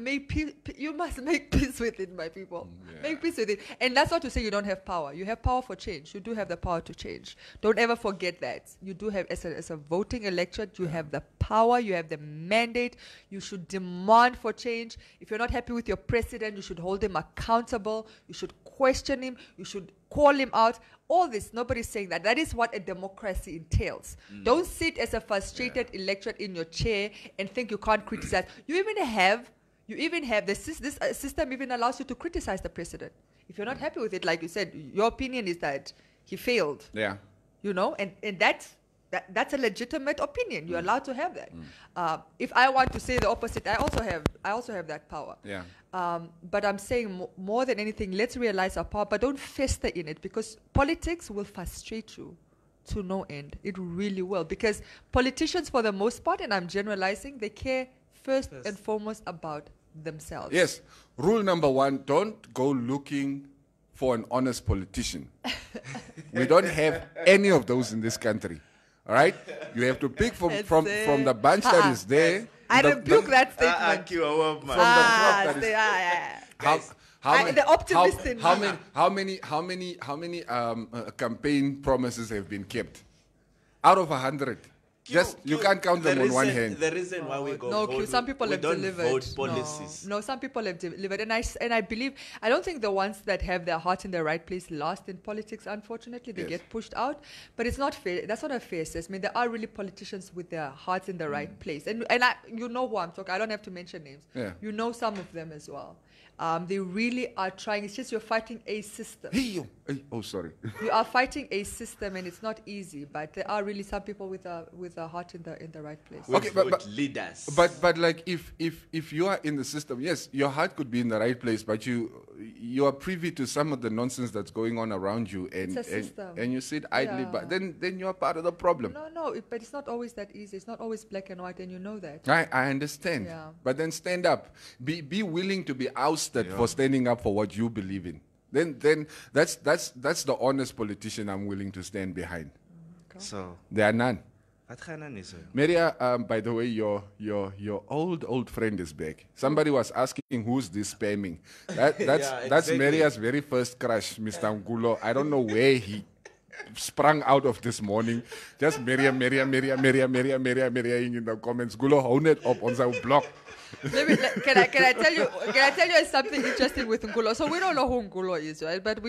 must make peace with it, my people. Make peace with it. And that's not to say you don't have power. You have power for change. You do have the power to change. Don't ever forget that. You do have, as a voting electorate, you have the power, you have the mandate. You should demand for change. If you're not happy with your president, you should hold him accountable. You should question him. You should call him out. All this, nobody's saying that. That is what a democracy entails. Don't sit as a frustrated electorate in your chair and think you can't criticize. You even have this system even allows you to criticize the president. If you're not happy with it, like you said, your opinion is that he failed. Yeah. You know, and that's a legitimate opinion. You're allowed to have that. If I want to say the opposite, I also have that power. Yeah. But I'm saying more than anything, let's realize our power, but don't fester in it, because politics will frustrate you to no end. It really will, because politicians, for the most part, and I'm generalizing, they care first and foremost about themselves. Yes. Rule number 1, don't go looking for an honest politician. We don't have any of those in this country. All right? You have to pick from the bunch that is there. I rebuke that statement. The optimist in how many campaign promises have been kept? Out of 100. You can't count them on one hand. The reason why we go vote, some people we have don't delivered. vote policies. No, some people have delivered, and I believe I don't think the ones that have their heart in the right place last in politics. Unfortunately, they get pushed out. But it's not fair. That's not a fair assessment. There are really politicians with their hearts in the right place, and you know who I'm talking. I don't have to mention names. Yeah. You know some of them as well. They really are trying. It's just you're fighting a system. Oh, sorry. You are fighting a system, and it's not easy. But there are really some people with a heart in the right place. Okay, but leaders. But like if you are in the system, yes, your heart could be in the right place, but you are privy to some of the nonsense that's going on around you, and you sit idly. Yeah. But then you are part of the problem. No, but it's not always that easy. It's not always black and white, and you know that. I understand. Yeah. But then stand up. Be willing to be ousted for standing up for what you believe in. Then that's the honest politician I'm willing to stand behind. Okay. So there are none. What Maria, by the way, your old friend is back. Somebody was asking who's this spamming. That's Maria's very first crush, Mr. Ngulo. I don't know where he sprung out of this morning. Just Maria in the comments. Ngulo own it up on our blog. Can I tell you something interesting with Ngulo? So we don't know who Ngulo is, right? But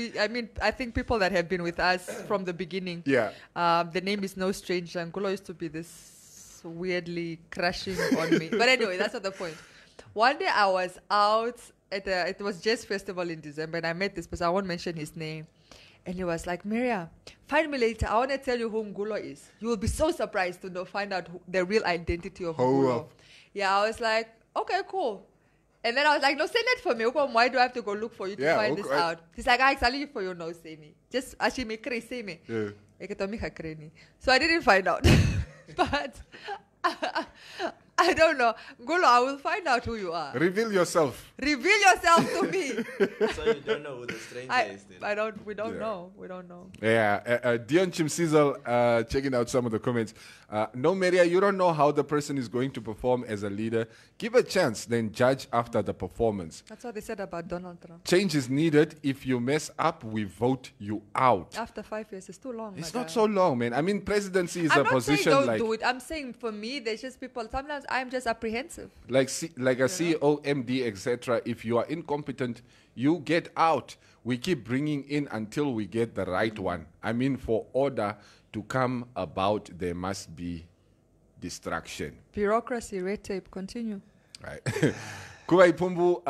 I think people that have been with us from the beginning. Yeah. The name is no stranger. Ngulo used to be this weirdly crashing on me. But anyway, that's not the point. One day I was out at it was Jazz Festival in December, and I met this person. I won't mention his name. And he was like, Maria, find me later. I want to tell you who Ngulo is. You will be so surprised to find out the real identity of Ngulo. Yeah, I was like, okay, cool. And then I was like, no, send it for me. Why do I have to go look for you to find this out? He's like, I actually for you, no, say me. Just actually make crazy, say me. So I didn't find out. But I don't know. Ngulo, I will find out who you are. Reveal yourself. Reveal yourself to me. So you don't know who the stranger is then? We don't know. We don't know. Yeah. Dion Chimsizzle, checking out some of the comments. No, Maria, you don't know how the person is going to perform as a leader. Give a chance, then judge after the performance. That's what they said about Donald Trump. Change is needed. If you mess up, we vote you out. After 5 years, it's too long. It's not so long, man. I mean, presidency is a position I'm not saying don't do it. I'm saying for me, there's just people, sometimes I'm just apprehensive. Like a CEO, MD, etc. If you are incompetent, you get out. We keep bringing in until we get the right one. I mean, for order to come about, there must be distraction. Bureaucracy, red tape, continue. Right. Kuwai Pumbu,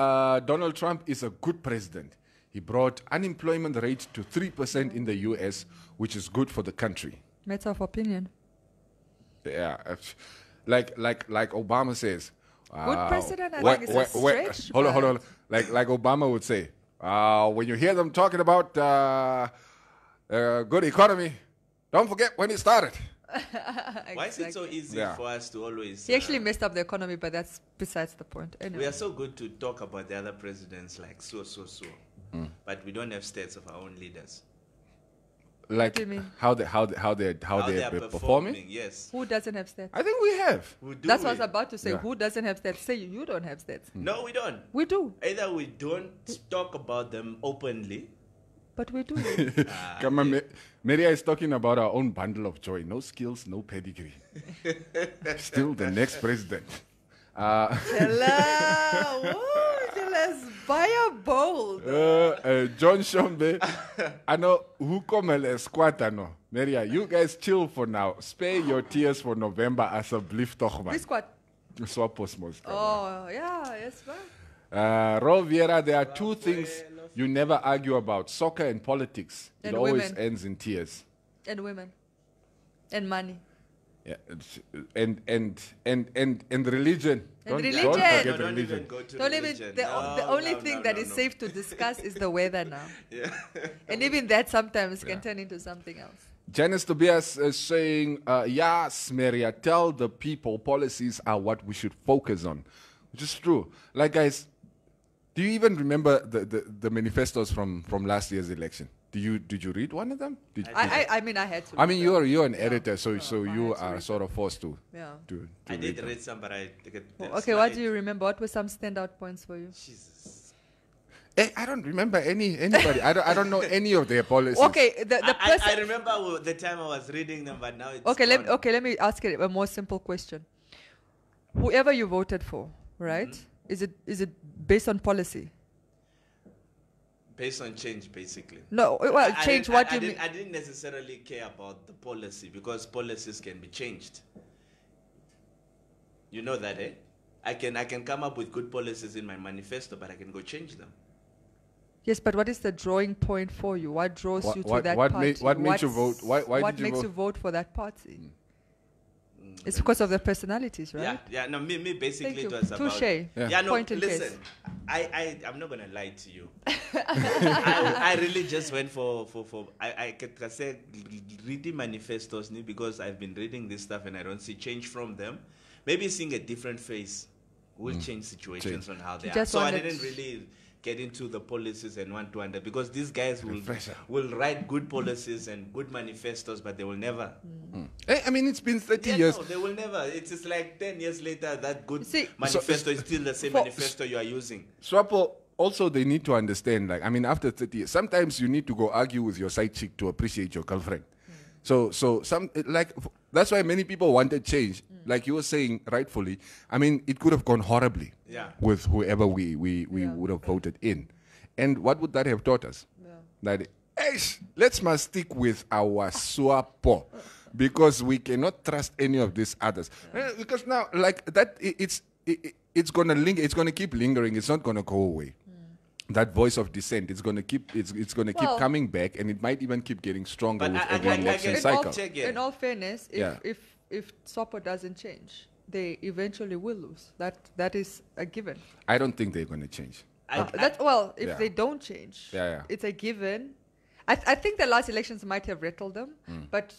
Donald Trump is a good president. He brought unemployment rate to 3% in the US, which is good for the country. Matter of opinion. Yeah. Like Obama says. Good president, I think it's a stretch. Hold on. Like Obama would say, when you hear them talking about good economy, don't forget when it started. Exactly. Why is it so easy for us to always... He actually messed up the economy, but that's besides the point. Anyway. We are so good to talk about the other presidents like so. But we don't have stats of our own leaders. Like what do you mean? How they're performing? Yes. Who doesn't have stats? I think we have. That's what I was about to say. Yeah. Who doesn't have stats? Say you don't have stats. No, we don't. We do. Either we don't talk about them openly. But we do. Come on, Maria is talking about our own bundle of joy. No skills, no pedigree. Still the next president. Bold. John Shombe, I know who come squat. Maria, you guys chill for now. Spare your tears for November as a bliff toch man. This squat. Swap osmos. Oh yeah, yes, man. Ro Vieira, there are two things you never argue about: soccer and politics. And it women. Always ends in tears. And women. And money. Yeah, and religion. And religion. Don't forget don't religion. Even go to don't religion. even. The only thing that is safe to discuss is the weather now. Yeah. And even that sometimes can turn into something else. Janice Tobias is saying, yes, Maria, tell the people policies are what we should focus on. Which is true. Like, guys, do you even remember the manifestos from last year's election? Did you read one of them? I mean, I had to. I mean, you're an editor, so you are sort of forced to. Yeah. To I did read some, but okay, what do you remember? What were some standout points for you? Jesus. I don't remember anybody. I don't know any of their policies. Okay, I remember the time I was reading them, but now it's let me ask you a more simple question. Whoever you voted for, right? Mm-hmm. Is it based on policy? Based on change, basically. No, well, change. What do you mean? I didn't necessarily care about the policy because policies can be changed. You know that, eh? I can come up with good policies in my manifesto, but I can go change them. Yes, but what is the drawing point for you? What draws you to that party? What makes you vote? What makes you vote for that party? It's because of their personalities, right? Yeah. No, me basically it was about. Touché. Yeah, no. Listen, I'm not gonna lie to you. I really just went for I can say reading manifestos because I've been reading this stuff and I don't see change from them. Maybe seeing a different face will change situations on how they are. So I didn't really get into the policies and want to under because these guys will write good policies and good manifestos, but they will never. I mean, it's been 30 years. No, they will never. It's just like 10 years later, that good manifesto is still the same manifesto you are using. Swapo, also they need to understand, like, I mean, after 30 years, sometimes you need to go argue with your side chick to appreciate your girlfriend. So that's why many people wanted change. Like you were saying, rightfully, I mean, it could have gone horribly with whoever we would have voted in. And what would that have taught us? That, let's must stick with our Swapo because we cannot trust any of these others. Because now, like that, it's going to linger. It's going to keep lingering. It's not going to go away. That voice of dissent, it's going to keep keep coming back, and it might even keep getting stronger with every election cycle. In all fairness, if Swapo doesn't change, they eventually will lose. That is a given. I don't think they're going to change. If they don't change, it's a given. I think the last elections might have rattled them, but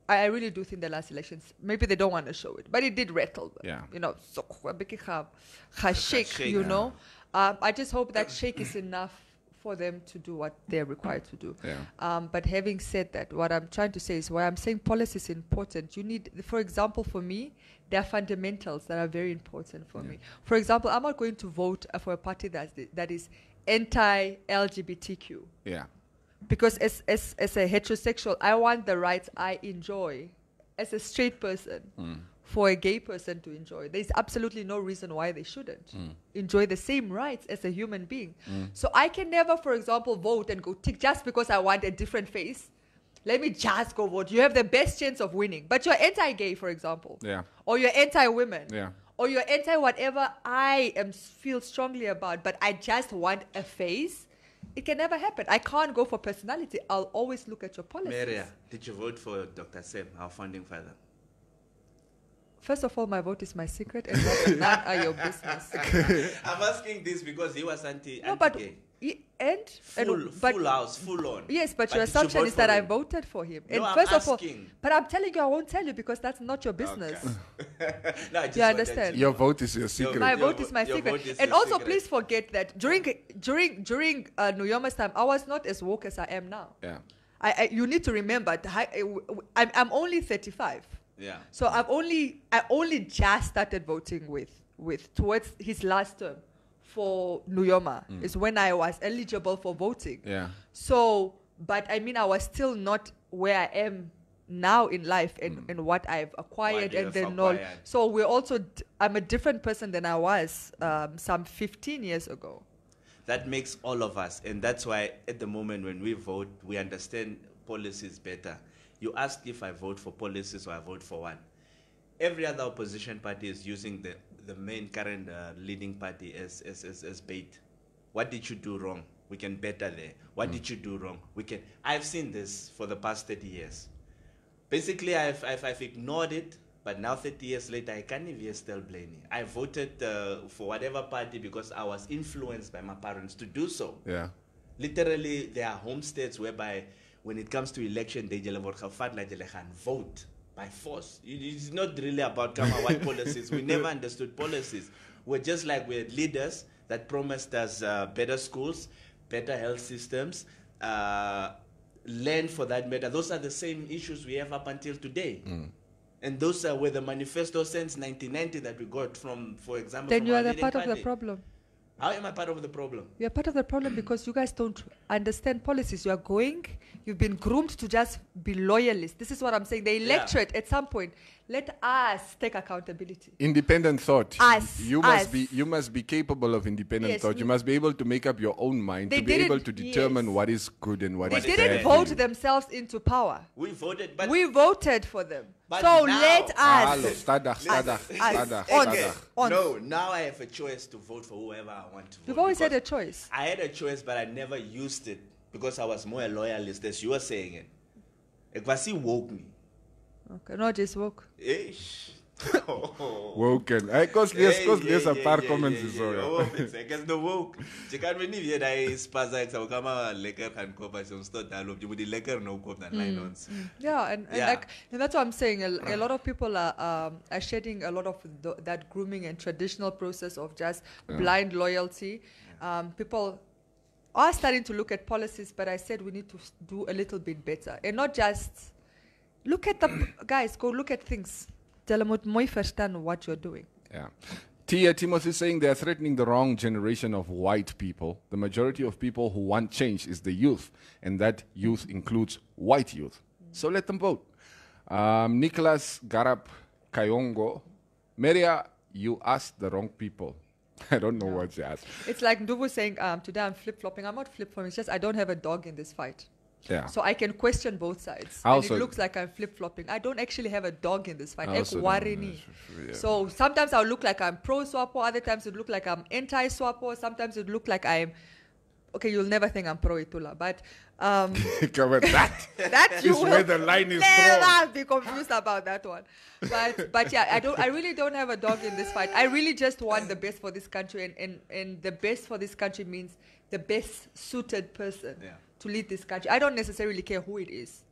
I really do think the last elections, maybe they don't want to show it, but it did rattle them. Yeah. You know, so shake, you know. I just hope that shake is enough for them to do what they're required to do. Yeah. But having said that, what I'm trying to say is why I'm saying policy is important. You need, for example, for me, there are fundamentals that are very important for me. For example, I'm not going to vote for a party that is anti-LGBTQ. Yeah. Because as a heterosexual, I want the rights I enjoy as a straight person for a gay person to enjoy. There's absolutely no reason why they shouldn't enjoy the same rights as a human being. So I can never, for example, vote and go tick just because I want a different face. Let me just go vote. You have the best chance of winning. But you're anti-gay, for example. Yeah. Or you're anti-women. Yeah. Or you're anti-whatever I feel strongly about, but I just want a face. It can never happen. I can't go for personality. I'll always look at your policies. Maria, did you vote for Dr. Sem, our founding father? First of all, my vote is my secret, and none are your business. I'm asking this because he was anti-gay. Full house, full on. Yes, but your assumption is that I voted for him. No, and first I'm of all, asking. but I'm telling you, I won't tell you because that's not your business. Okay. No, you understand? Your vote is your secret. My vote is my secret. And also, please forget that during Nuyoma's time, I was not as woke as I am now. Yeah. You need to remember, I'm only 35. Yeah. So I only just started voting with towards his last term for Nuyoma is when I was eligible for voting. Yeah. So, but I mean, I was still not where I am now in life and what I've acquired and then all. So we're also, I'm a different person than I was some 15 years ago. That makes all of us, and that's why at the moment when we vote, we understand policies better. You asked if I vote for policies or I vote for one. Every other opposition party is using the main current leading party as bait. What did you do wrong? We can better there. What did you do wrong? We can. I've seen this for the past 30 years. Basically, I've ignored it, but now 30 years later, I can't even still blame it. I voted for whatever party because I was influenced by my parents to do so. Yeah. Literally, there are home states whereby when it comes to election, they vote by force. It's not really about what policies. We never understood policies. We're just like we had leaders that promised us better schools, better health systems, land for that matter. Those are the same issues we have up until today. And those are where the manifesto since 1990 that we got from, for example, then from you our are the leading part party. of the problem. How am I part of the problem? You're part of the problem because you guys don't understand policies. You've been groomed to just be loyalists. This is what I'm saying. The electorate, at some point, let us take accountability. Independent thought. Us. You must be capable of independent thought. You must be able to make up your own mind, to be able to determine what is good and what is bad. They didn't vote themselves into power. We voted, we voted for them. But so now, let us. No, now I have a choice to vote for whoever I want to vote. You've always had a choice. I had a choice, but I never used it because I was more a loyalist, as you were saying it. Ekwasi woke me. Okay, not just woke. Ish. Woken. Because there's a paar comments. Because the woke. You can't really hear that spaza exa ukama lekker kan kopa so start dialogue. You would lekker no kop that line on. Yeah, and that's what I'm saying. A lot of people are shedding a lot of that grooming and traditional process of just blind loyalty. People are starting to look at policies, but I said we need to do a little bit better and not just look at the guys. Go look at things. Tell them what more understand what you're doing. Yeah. Tia Timothy is saying they are threatening the wrong generation of white people. The majority of people who want change is the youth, and that youth includes white youth. So let them vote. Nicholas Garap Kayongo, Maria, you asked the wrong people. I don't know what you asked. It's like Ndubu saying, today I'm flip-flopping. I'm not flip-flopping. It's just I don't have a dog in this fight. Yeah. So I can question both sides. And it looks like I'm flip-flopping. I don't actually have a dog in this fight. So sometimes I'll look like I'm pro-SWAPO. Other times it look like I'm anti-SWAPO. Sometimes it look like I'm... Okay, you'll never think I'm pro-Itula. But... that you is where the line is never drawn. Be confused about that one. But yeah, I really don't have a dog in this fight. I really just want the best for this country. And the best for this country means the best suited person. Yeah. To lead this country. I don't necessarily care who it is.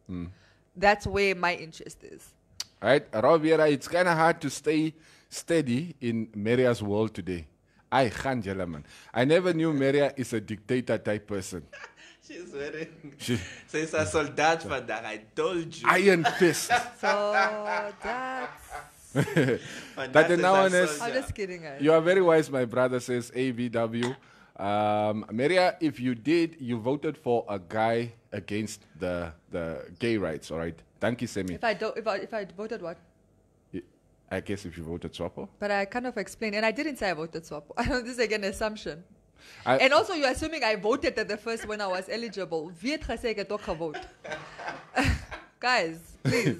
That's where my interest is. All right, Raviera, it's kind of hard to stay steady in Maria's world today. I never knew Maria is a dictator type person. She's wearing... She's a soldat for that, I told you. Iron fist. So that's... I'm just kidding. You are very wise, my brother says, AVW. Maria, if you voted for a guy against the gay rights, all right? Thank you, Semi. If I voted what? I guess if you voted SWAPO. But I kind of explained, and I didn't say I voted SWAPO. This is again an assumption. And also, you're assuming I voted at the first when I was eligible. Vote. Guys, please.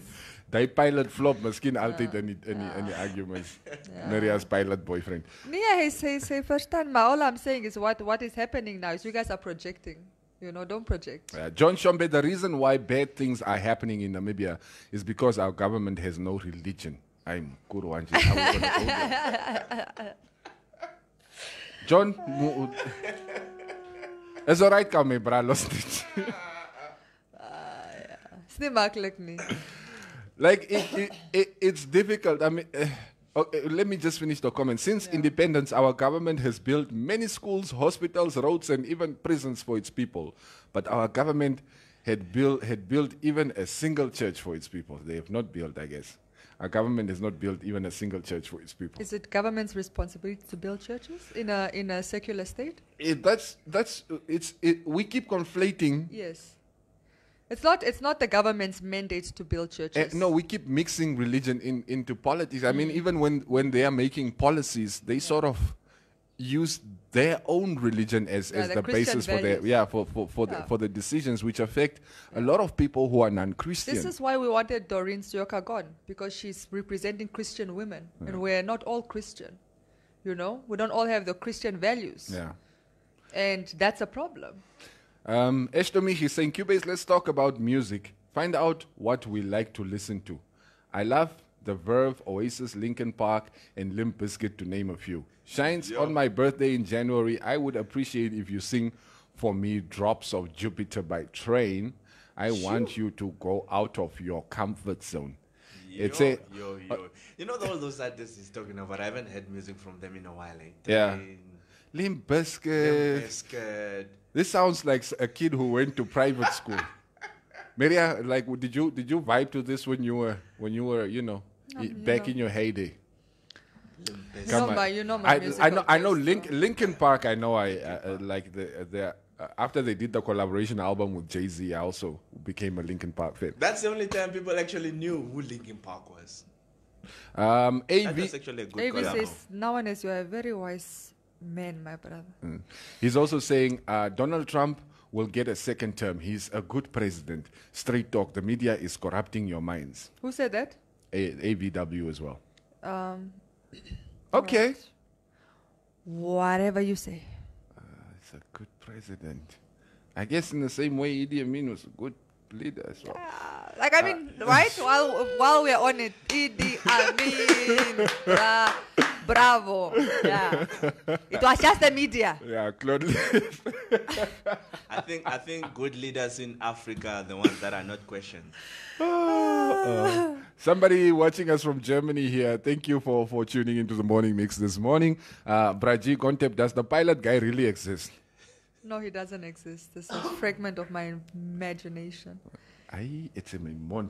Die pilot flop, miskien altyd in die arguments. Maria's pilot boyfriend. Yeah, say first time. All I'm saying is what is happening now is you guys are projecting. Don't project. John Shombe, the reason why bad things are happening in Namibia is because our government has no religion. I'm Kuruwanji. John, is alright, come me, bra, lost it. Like, it's difficult. I mean, okay, let me just finish the comment. Since independence, our government has built many schools, hospitals, roads, and even prisons for its people. But our government had built even a single church for its people. They have not built, I guess. Our government has not built even a single church for its people. Is it government's responsibility to build churches in a secular state? We keep conflating. Yes. It's not the government's mandate to build churches. No, we keep mixing religion into politics. I mean, even when they are making policies, they sort of use their own religion as the basis for the decisions which affect a lot of people who are non-Christian. This is why we wanted Doreen Sioka gone, because she's representing Christian women, and we're not all Christian. We don't all have the Christian values. Yeah. And that's a problem. Eshtomi, he's saying, Cubase, let's talk about music. Find out what we like to listen to. I love The Verve, Oasis, Linkin Park, and Limp Bizkit, to name a few. Shines on my birthday in January. I would appreciate if you sing for me Drops of Jupiter by Train. I want you to go out of your comfort zone. You know all those artists he's talking about? I haven't heard music from them in a while. Yeah. Limp Bizkit. This sounds like a kid who went to private school. Maria, like, did you vibe to this when you were back in your heyday? You know my musical I know taste, Linkin Park. I know like the after they did the collaboration album with Jay-Z, I also became a Linkin Park fan. That's the only time people actually knew who Linkin Park was. AV That's actually a good AV collab. says, nowadays you are a very wise man, my brother. He's also saying Donald Trump will get a second term. He's a good president. Straight talk. The media is corrupting your minds. Who said that? AVW as well. Okay. Whatever you say. He's a good president. I guess in the same way Idi Amin was a good leader as well. Like, I mean, right? While we're on it, Idi Amin. Bravo. Yeah. It was just the media. Yeah, Claude. I think good leaders in Africa are the ones that are not questioned. Somebody watching us from Germany here, thank you for tuning into the morning mix this morning. Braji Contep, does the pilot guy really exist? No, he doesn't exist. This is a fragment of my imagination. It's a mon.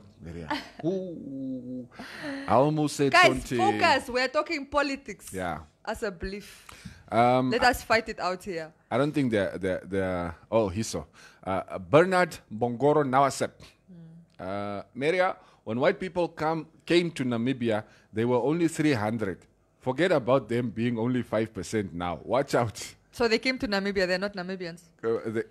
I almost said guys, focus. We're talking politics. Yeah. As a belief. Let us fight it out here. I don't think they're oh, he saw. Bernard Bongoro Nawasep. Maria, when white people came to Namibia, they were only 300. Forget about them being only 5% now. Watch out. So they came to Namibia, they're not Namibians?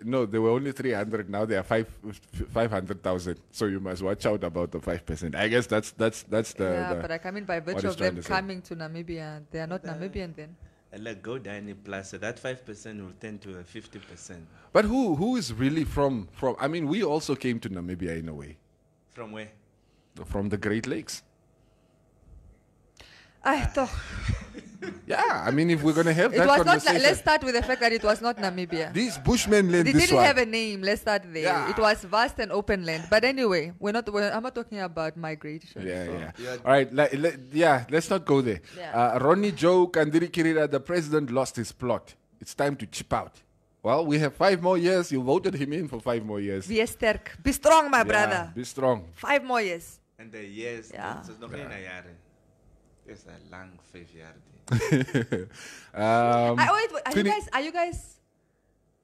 No, they were only 300. Now they are 500,000. So you must watch out about the 5%. I guess that's the... Yeah, but I mean by virtue of them coming to Namibia, they are not Namibian then. And like go down plus, so that 5% will tend to a 50%. But who is really from... I mean, we also came to Namibia in a way. From where? From the Great Lakes. Yeah, I mean, if we're going to have that conversation... Let's start with the fact that it was not Namibia. These Bushmen land They this didn't one. have a name. Let's start there. Yeah. It was vast and open land. But anyway, I'm not talking about migration. Yeah. All right, let's not go there. Yeah. Ronnie Joe Kandiri Kirira, the president lost his plot. It's time to chip out. Well, we have 5 more years. You voted him in for 5 more years. Be sterk. Be strong, my brother. Be strong. 5 more years. And the years, Yeah. it's not in a year. It's a long 5 years. Are you guys?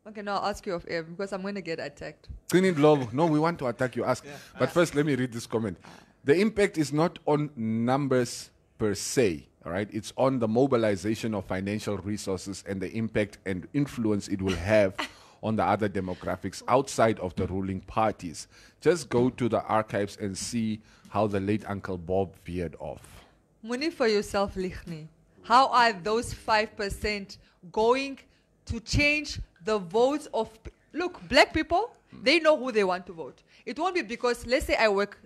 Okay, no, I'll ask you off air because I'm going to get attacked. No, we want to attack you. Ask. But first, let me read this comment. The impact is not on numbers per se. All right, it's on the mobilization of financial resources and the impact and influence it will have on the other demographics outside of the ruling parties. Just go to the archives and see how the late Uncle Bob veered off. Money for yourself, Lichni. How are those 5% going to change the votes of... Look, black people, they know who they want to vote. It won't be because, now I work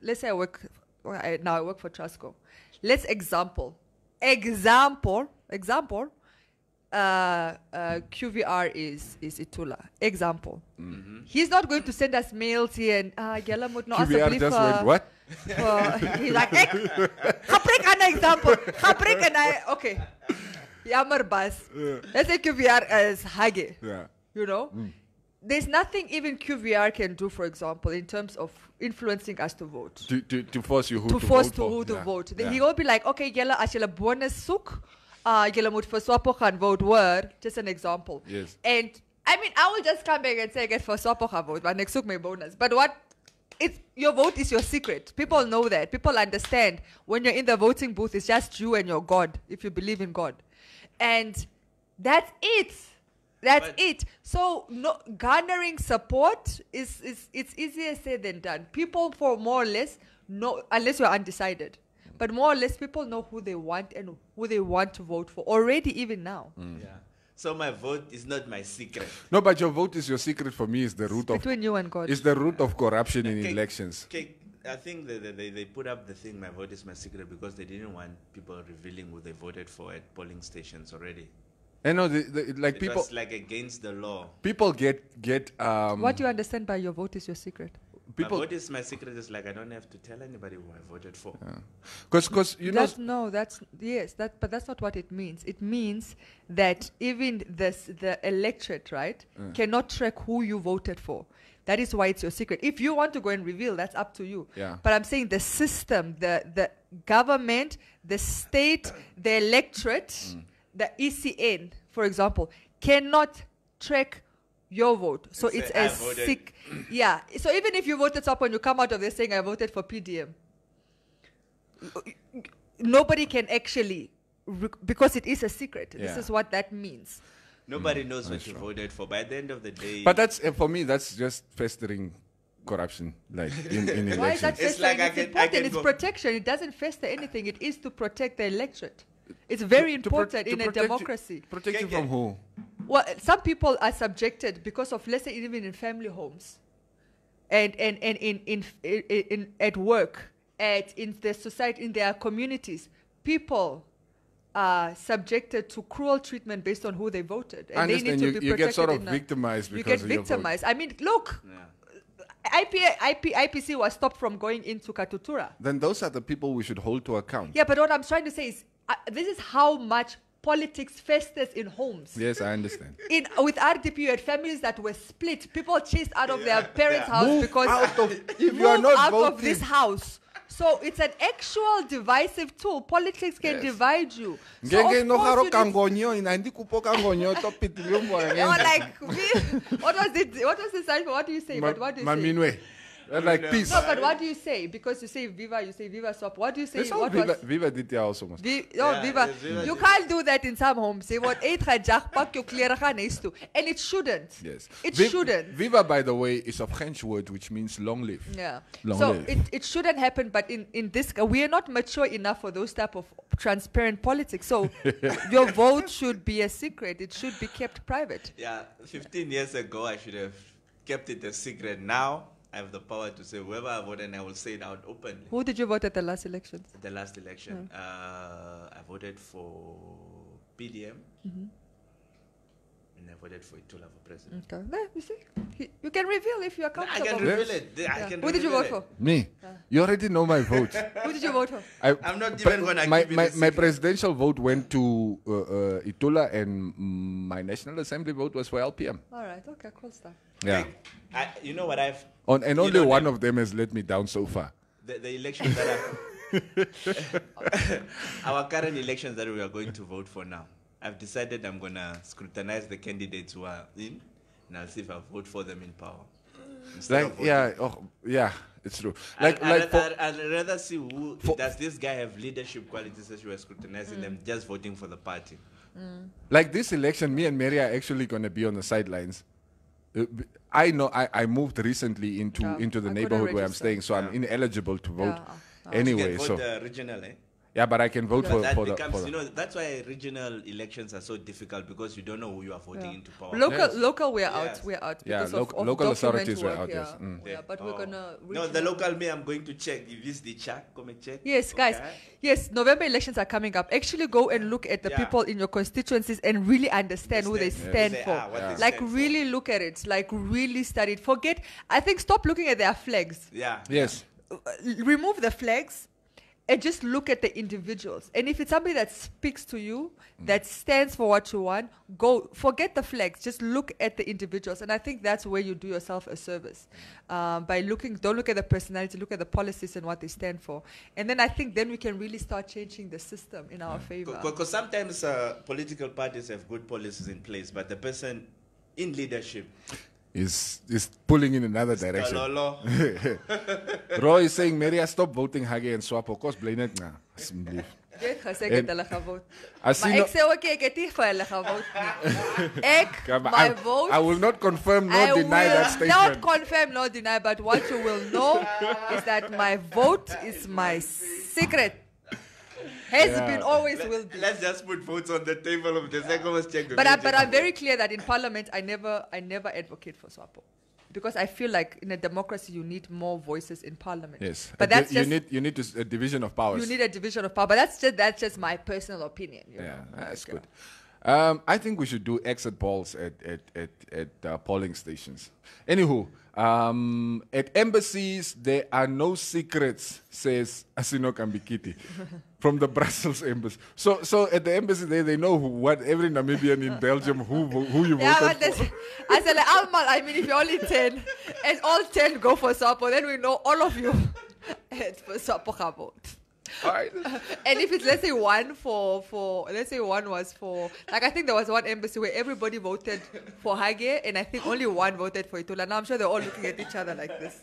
for Trasco. Let's example, QVR is Itula. Example. Mm-hmm. He's not going to send us mails here and QVR just went what? He's like, Gaprik an example. Gaprik and I, okay. Jammer bas. Let's say QVR is Hage. Yeah. You know? There's nothing even QVR can do, for example, in terms of influencing us to vote. To force you who to force vote to for. vote. Yeah. He will be like, okay, jylle as jylle bonus soek, jylle moet vir Swapo gaan vote hoor. Just an example. Yes. And I mean, I will just come back and say, I get for Swapo gaan vote, but next soek my bonus. But your vote is your secret. People know that. People understand when you're in the voting booth, it's just you and your God, if you believe in God. And that's it. That's it. So garnering support it's easier said than done. People, for more or less, know, unless you're undecided, but more or less people know who they want and who they want to vote for already, even now. Yeah. So my vote is not my secret. No, but your vote is your secret. For me, is the root of between you and God. It's the root of corruption in elections. Okay. I think they put up the thing, my vote is my secret, because they didn't want people revealing who they voted for at polling stations already. I know, it was like against the law. People get. What do you understand by your vote is your secret? My vote is my secret. Is like I don't have to tell anybody who I voted for. Because but that's not what it means. It means that even the electorate, right, cannot track who you voted for. That is why it's your secret. If you want to go and reveal, that's up to you. Yeah. But I'm saying the system, the government, the state, the electorate, the ECN, for example, cannot track your vote. So it's a sick. Yeah. So even if you voted SWAPO and you come out of there saying I voted for PDM, nobody can actually, because it is a secret. Yeah. This is what that means. Nobody knows what you voted for. By the end of the day. But that's for me. That's just festering corruption, like in elections. Why is that festering? It's important. It's protection. It doesn't fester anything. It is to protect the electorate. It's very important in a democracy. Protect you from who? Well, some people are subjected because of, let's say, even in family homes, and in at work, in the society, in their communities, people are subjected to cruel treatment based on who they voted, and they need to be protected. You get sort of victimized. You get victimized. I mean, look. Yeah. IPC was stopped from going into Katutura. Then those are the people we should hold to account. Yeah, but what I'm trying to say is, this is how much politics festers in homes. Yes, I understand. With RDP, you had families that were split. People chased out of their parents' house because if you are not out voting. of this house. So it's an actual divisive tool. Politics can divide you. So what was it? What was the sign for? What do you say? But what do you say? Like peace. No, but what do you say? Because you say Viva, you say Viva Swap. What do you say? What Viva did also. Viva. You can't do that in some homes. Say what? And it shouldn't. Yes. It shouldn't. Viva, by the way, is a French word which means long live. Yeah. Long so live. it shouldn't happen. But in this, we are not mature enough for those type of transparent politics. So your vote should be a secret. It should be kept private. Yeah. 15 years ago, I should have kept it a secret. Now I have the power to say whoever I vote, and I will say it out openly. Who did you vote at the last election? The last election, I voted for PDM, and I voted for Itula for president. Okay, there, you see, you can reveal if you are comfortable. I can reveal it. Who did you vote for? Me. You already know my vote. Who did you vote for? I'm not even going to give you my presidential vote went to Itula, and my National Assembly vote was for LPM. All right. Okay. Cool stuff. Yeah. You know what I've... And only one of them has let me down so far. The elections that our current elections that we are going to vote for now, I've decided I'm going to scrutinize the candidates who are in, and I'll see if I vote for them in power. It's true. I'd rather see does this guy have leadership qualities as you are scrutinizing them, just voting for the party. Like this election, me and Mary are actually going to be on the sidelines. I know I moved recently into the neighborhood where I'm staying, so I'm ineligible to vote anyway. You can vote regional, eh? Yeah, but I can vote for the that's why regional elections are so difficult, because you don't know who you are voting into power. Local, we're out. We're out. Yeah, local authorities were out. Yes. Yeah, but we're gonna. No, the local me, I'm going to check. If it's the check, come and check. Yes, guys. Yes, November elections are coming up. Actually, go and look at the people in your constituencies and really understand who they stand for. Like, really look at it. Like, really study it. Forget. I think stop looking at their flags. Yeah. Yes. Remove the flags. And just look at the individuals. And if it's somebody that speaks to you, that stands for what you want, forget the flags. Just look at the individuals. And I think that's where you do yourself a service. By don't look at the personality, look at the policies and what they stand for. And then I think then we can really start changing the system in our favor. Because sometimes political parties have good policies in place, but the person in leadership is pulling in another direction. Roy is saying, Maria, stop voting Hage and swap. Of course, blame it now. My vote. I will not confirm nor deny that statement. I will not confirm nor deny, but what you will know is that my vote is my secret. Has been, always will be. Let's just put votes on the table of the second check. But I'm very clear that in Parliament, I never advocate for SWAPO, because I feel like in a democracy you need more voices in Parliament. Yes, but that's you need a division of powers. You need a division of power, but that's just my personal opinion. That's good. I think we should do exit polls at polling stations. Anywho, at embassies there are no secrets, says Asino Kambikiti from the Brussels embassy. So at the embassy they know what every Namibian in Belgium who you voted for. I said, I mean, if you're only 10 and all 10 go for SWAPO, then we know all of you for SWAPO vote. And if it's, let's say, one was for, like, I think there was one embassy where everybody voted for Hage, and I think only one voted for Itula. Now I'm sure they're all looking at each other like this.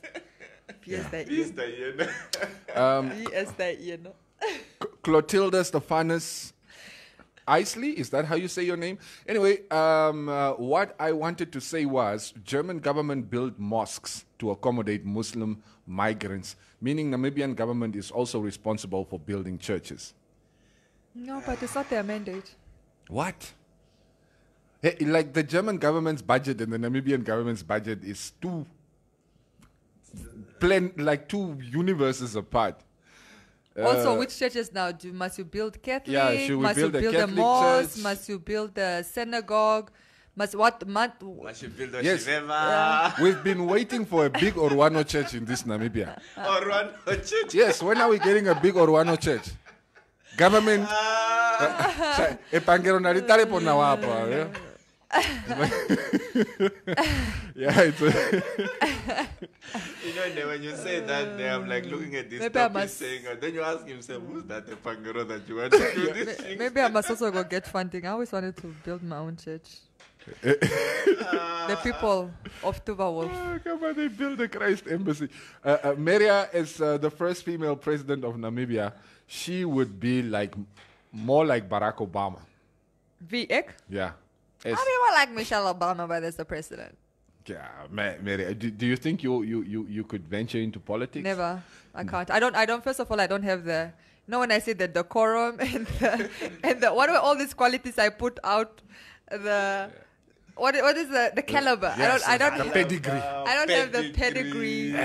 Clotilda Stephanus Isley, is that how you say your name? Anyway, what I wanted to say was German government built mosques to accommodate Muslim migrants, meaning Namibian government is also responsible for building churches. No, but it's not their mandate. What? Hey, like the German government's budget and the Namibian government's budget is two universes apart. Also, which churches now? Must you build Catholic? Yeah, should we must build you a build Catholic a mosque? church? Must you build a synagogue? Must you build a shiveva? We've been waiting for a big Orwano church in this Namibia. Orwano church? Yes, when are we getting a big Orwano church? Government. Yeah, it's when you say that, I'm like looking at this topic saying, then you ask yourself, who's that Pangero that you want to do this thing? Maybe I must also go get funding. I always wanted to build my own church. The people of Tuva Wolf. Oh, come on, they built the Christ embassy. Maria is the first female president of Namibia. She would be more like Barack Obama. VX? Yeah. I mean, more like Michelle Obama, but as the president. Yeah, Mary. Do you think you could venture into politics? Never. I can't. I don't. First of all, I don't have the. When I say the decorum and the what are all these qualities I put out? What is the caliber? Yes, I don't the pedigree. I don't have the pedigree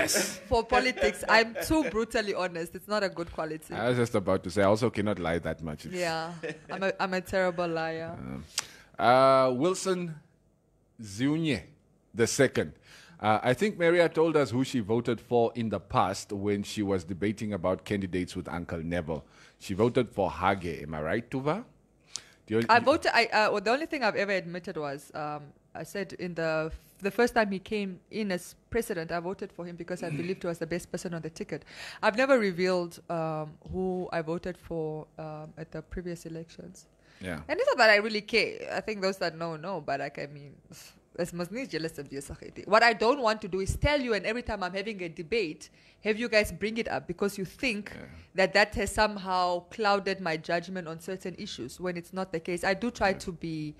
for politics. I'm too brutally honest. It's not a good quality. I was just about to say. I also cannot lie that much. Yeah, I'm a terrible liar. Wilson Zunye II. I think Maria told us who she voted for in the past when she was debating about candidates with Uncle Neville. She voted for Hage. Am I right, Tuva? I voted. The only thing I've ever admitted was I said in the first time he came in as president, I voted for him because I believed he was the best person on the ticket. I've never revealed who I voted for at the previous elections. Yeah. And it's not that I really care. I think those that know. But I mean, what I don't want to do is tell you, and every time I'm having a debate, have you guys bring it up because you think that has somehow clouded my judgment on certain issues when it's not the case. I do try to be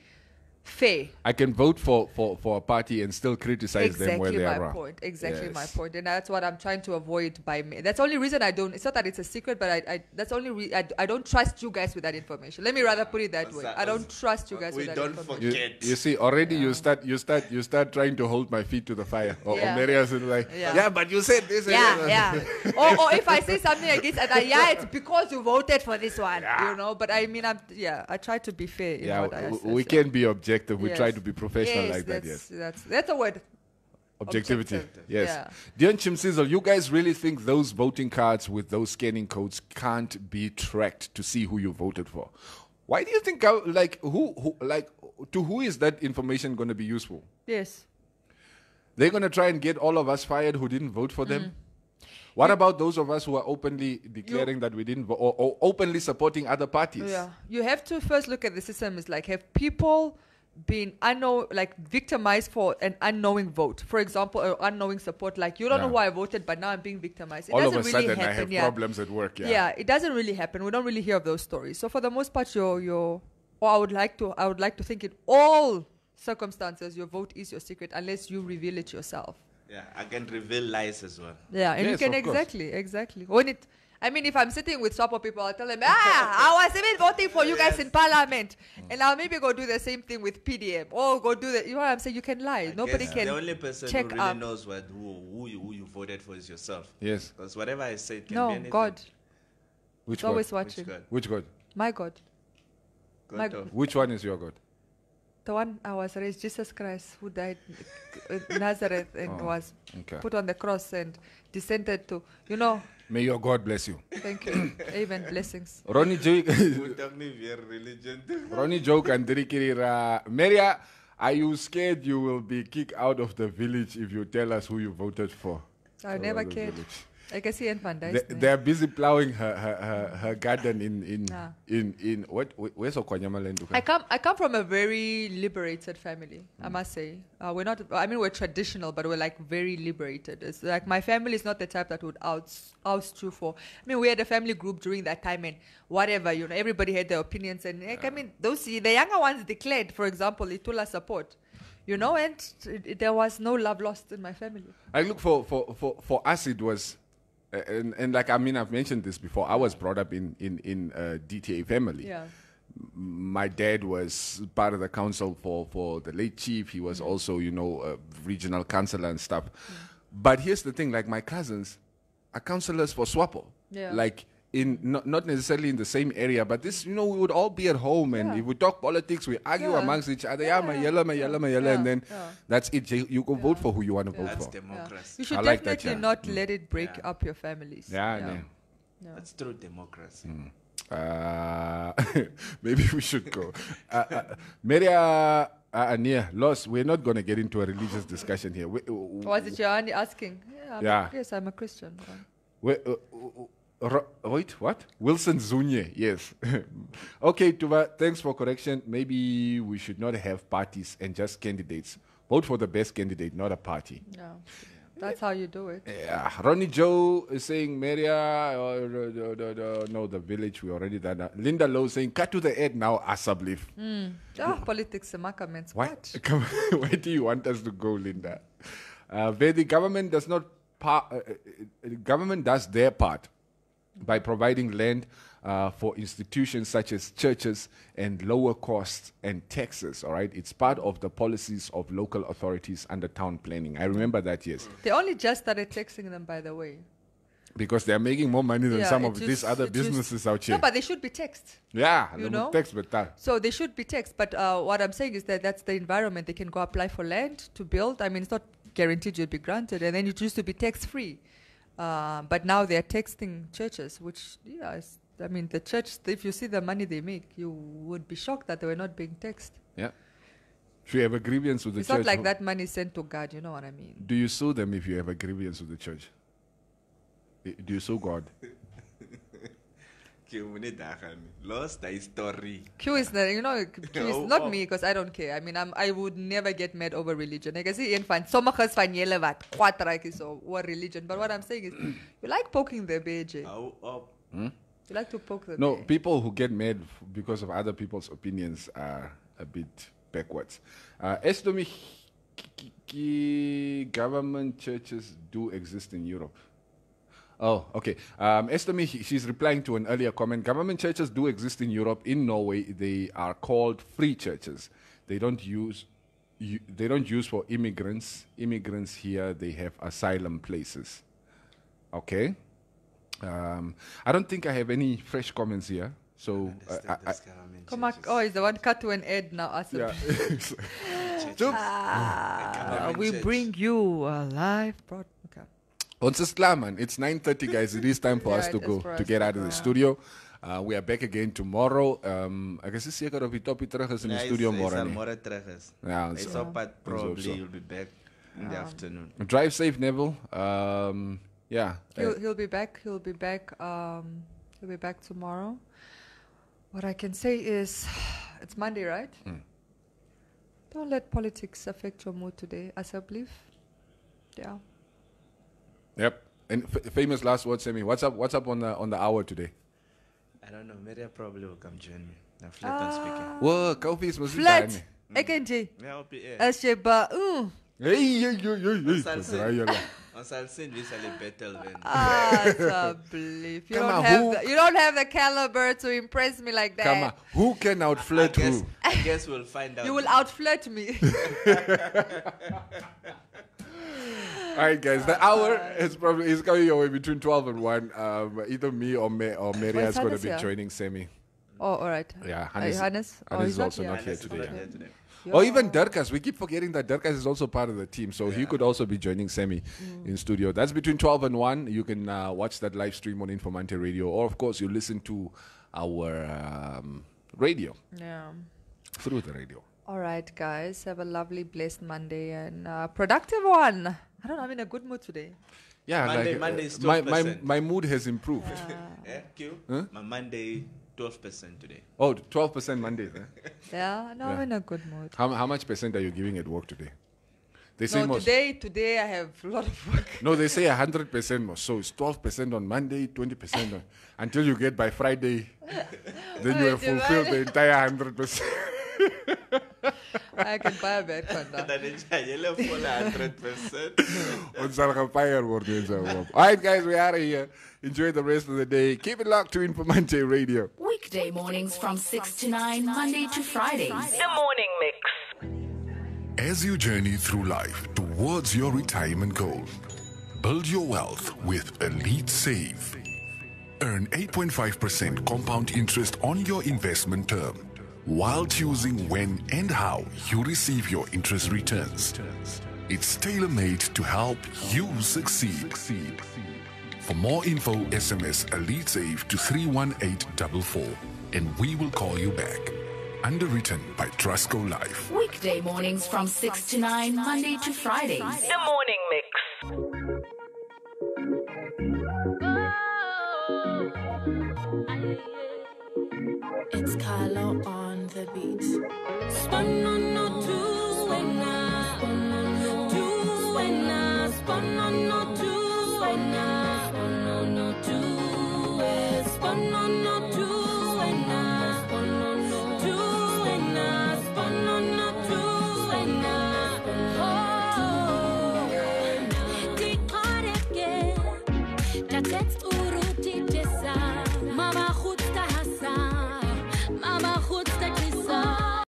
fair. I can vote for a party and still criticize them where they are wrong. Exactly my point. And that's what I'm trying to avoid that's the only reason I don't. It's not that it's a secret, but that's the only I don't trust you guys with that information. Let me rather put it that way. I don't trust you guys with that information. Forget. You see, already you start trying to hold my feet to the fire. Or Maria's like, but you said this. Yeah. or if I say something against it, it's because you voted for this one. But I mean, I try to be fair in what I say. We can be objective. We try to be professional like that. That's a word. Objectivity. Yes. Yeah. Dion Chimsizzle, you guys really think those voting cards with those scanning codes can't be tracked to see who you voted for? Why do you think to who is that information going to be useful? Yes. They're going to try and get all of us fired who didn't vote for them? What about those of us who are openly declaring that we didn't vote or openly supporting other parties? Yeah. You have to first look at the system. It's like, have people been victimized for an unknowing vote? For example, or unknowing support. Like, you don't know who I voted, but now I'm being victimized. It all doesn't of a really sudden happen. I have problems at work. Yeah, it doesn't really happen. We don't really hear of those stories. So for the most part, I would like to think in all circumstances your vote is your secret unless you reveal it yourself. Yeah, I can reveal lies as well. Yeah, and you can exactly. If I'm sitting with shopper people, I'll tell them, I was even voting for you guys in parliament. And I'll maybe go do the same thing with PDM. Or go do you know what I'm saying? You can lie. Nobody can. The only person who really knows who you voted for is yourself. Yes. Because whatever I say can be anything. God. Which God? Always watching. Which God? My God. Which one is your God? The one I was raised, Jesus Christ, who died in Nazareth and was put on the cross and descended to, May your God bless you. Thank you. Amen. Blessings. Ronnie joke and Dirikirira. Maria, are you scared you will be kicked out of the village if you tell us who you voted for? I never cared. I can see Van Dijk. They're busy plowing her garden in where's Okwanyama? I come from a very liberated family, I must say. We're traditional, but we're like very liberated. It's like my family is not the type that would oust you for. We had a family group during that time, and whatever, everybody had their opinions, and the younger ones declared, for example, Itula support. And there was no love lost in my family. I look for us, it was, and like, I've mentioned this before. I was brought up in DTA family. Yeah. My dad was part of the council for the late chief. He was also, a regional councillor and stuff. But here's the thing, like my cousins are councillors for SWAPO. Yeah. Like, in not necessarily in the same area, but this, we would all be at home, and if we talk politics, we argue amongst each other. And then that's it. You go vote for who you want to vote That's for. democracy. You should definitely not let it break up your families. That's true democracy. Maybe we should go. Maria Ania, Los, we're not going to get into a religious discussion here. Was it Joanne asking? Yes, I'm a Christian. Wait, what? Wilson Zunye, yes. Okay, Tuva, thanks for correction. Maybe we should not have parties and just candidates. Vote for the best candidate, not a party. Yeah, that's how you do it. Yeah. Ronnie Joe is saying, Maria, no, the village, we already done that. Linda Lowe saying, cut to the head now, Asablif. Politics, Makamens. What? Where do you want us to go, Linda? The government does not, government does their part by providing land for institutions such as churches and lower costs and taxes, all right? It's part of the policies of local authorities under town planning. I remember that, yes. They only just started taxing them, by the way. Because they're making more money than some of these other businesses out here. No, but they should be taxed. Yeah, taxed, so they should be taxed. But what I'm saying is that that's the environment. They can go apply for land to build. It's not guaranteed you'll be granted. And then it used to be tax-free. But now they're taxing churches, which, the church, if you see the money they make, you would be shocked that they were not being taxed. Yeah. If you have a grievance with the church. It's not like that money is sent to God, you know what I mean? Do you sue them if you have a grievance with the church? Do you sue God? Lost the story. Q is not me, because I don't care. I would never get mad over religion. I can see sommiges van julle wat kwaadryk is oor religion. But what I'm saying is, you like poking their BJ. You like to poke them. No, people who get mad because of other people's opinions are a bit backwards. Estomi, government churches do exist in Europe. Oh, okay. Estomi, she's replying to an earlier comment. Government churches do exist in Europe. In Norway, they are called free churches. They don't use for immigrants. Immigrants here, they have asylum places. Okay. I don't think I have any fresh comments here. So come on. Oh, is the one cut to an ad now? Yeah. We bring you a live broadcast. Okay. Ons is klaar, man. It's 9:30, guys. It is time for us to go, to get out of the studio. We are back again tomorrow. Ek is seker of die toppie terug is in die studio môre nie. Môre terug is. Ja, it's up, but probably you'll be back in the afternoon. Drive safe, Neville. Yeah. He'll be back. He'll be back tomorrow. What I can say is, it's Monday, right? Don't let politics affect your mood today, as I believe. Yeah. Yep. And famous last word, Sammy. What's up on the hour today? I don't know. Maria probably will come join me. Flat on speaking. Whoa, coffee is Flat. Ekenji. Yeah, I'll be here. Asheba. Hey. On s'all send this a battle then. I believe you don't have the caliber to impress me like that. Come on. Who can outflirt who? I guess we'll find out. You will outflirt me. All right, guys. The hour is coming your way between 12 and 1. Either me or Maria is going to be joining Semi. Oh, all right. Yeah, Hannes is also not here today. Or even Durkas. We keep forgetting that Durkas is also part of the team. So he could also be joining Semi in studio. That's between 12 and 1. You can watch that live stream on Informanté Radio. Or, of course, you listen to our radio. Yeah. Through the radio. All right, guys. Have a lovely, blessed Monday and productive one. I don't know. I'm in a good mood today. Yeah, Monday is 12%. my mood has improved. Q? Huh? My Monday 12% today. Oh, 12% Mondays. Yeah, no, I'm in a good mood. How much percent are you giving at work today? They say No, most. today I have a lot of work. No, they say 100% more. So it's 12% on Monday, 20% on, until you get by Friday. Then you have fulfilled the entire 100%. I can buy a bed condo. Dan is jy full 100%. Ons sal gefire word in so. All right, guys, we are here. Enjoy the rest of the day. Keep it locked to Informanté Radio. Weekday mornings from 6 to 9, Monday to Fridays. The Morning Mix. As you journey through life towards your retirement goal, build your wealth with Elite Save. Earn 8.5% compound interest on your investment term while choosing when and how you receive your interest returns. It's tailor-made to help you succeed. For more info, SMS Elite Save to 31844 and we will call you back. Underwritten by Trustco Life. Weekday mornings from 6 to 9, Monday to Fridays. The Morning Mix. It's Carlo on the beat. Spun on no two when I spun on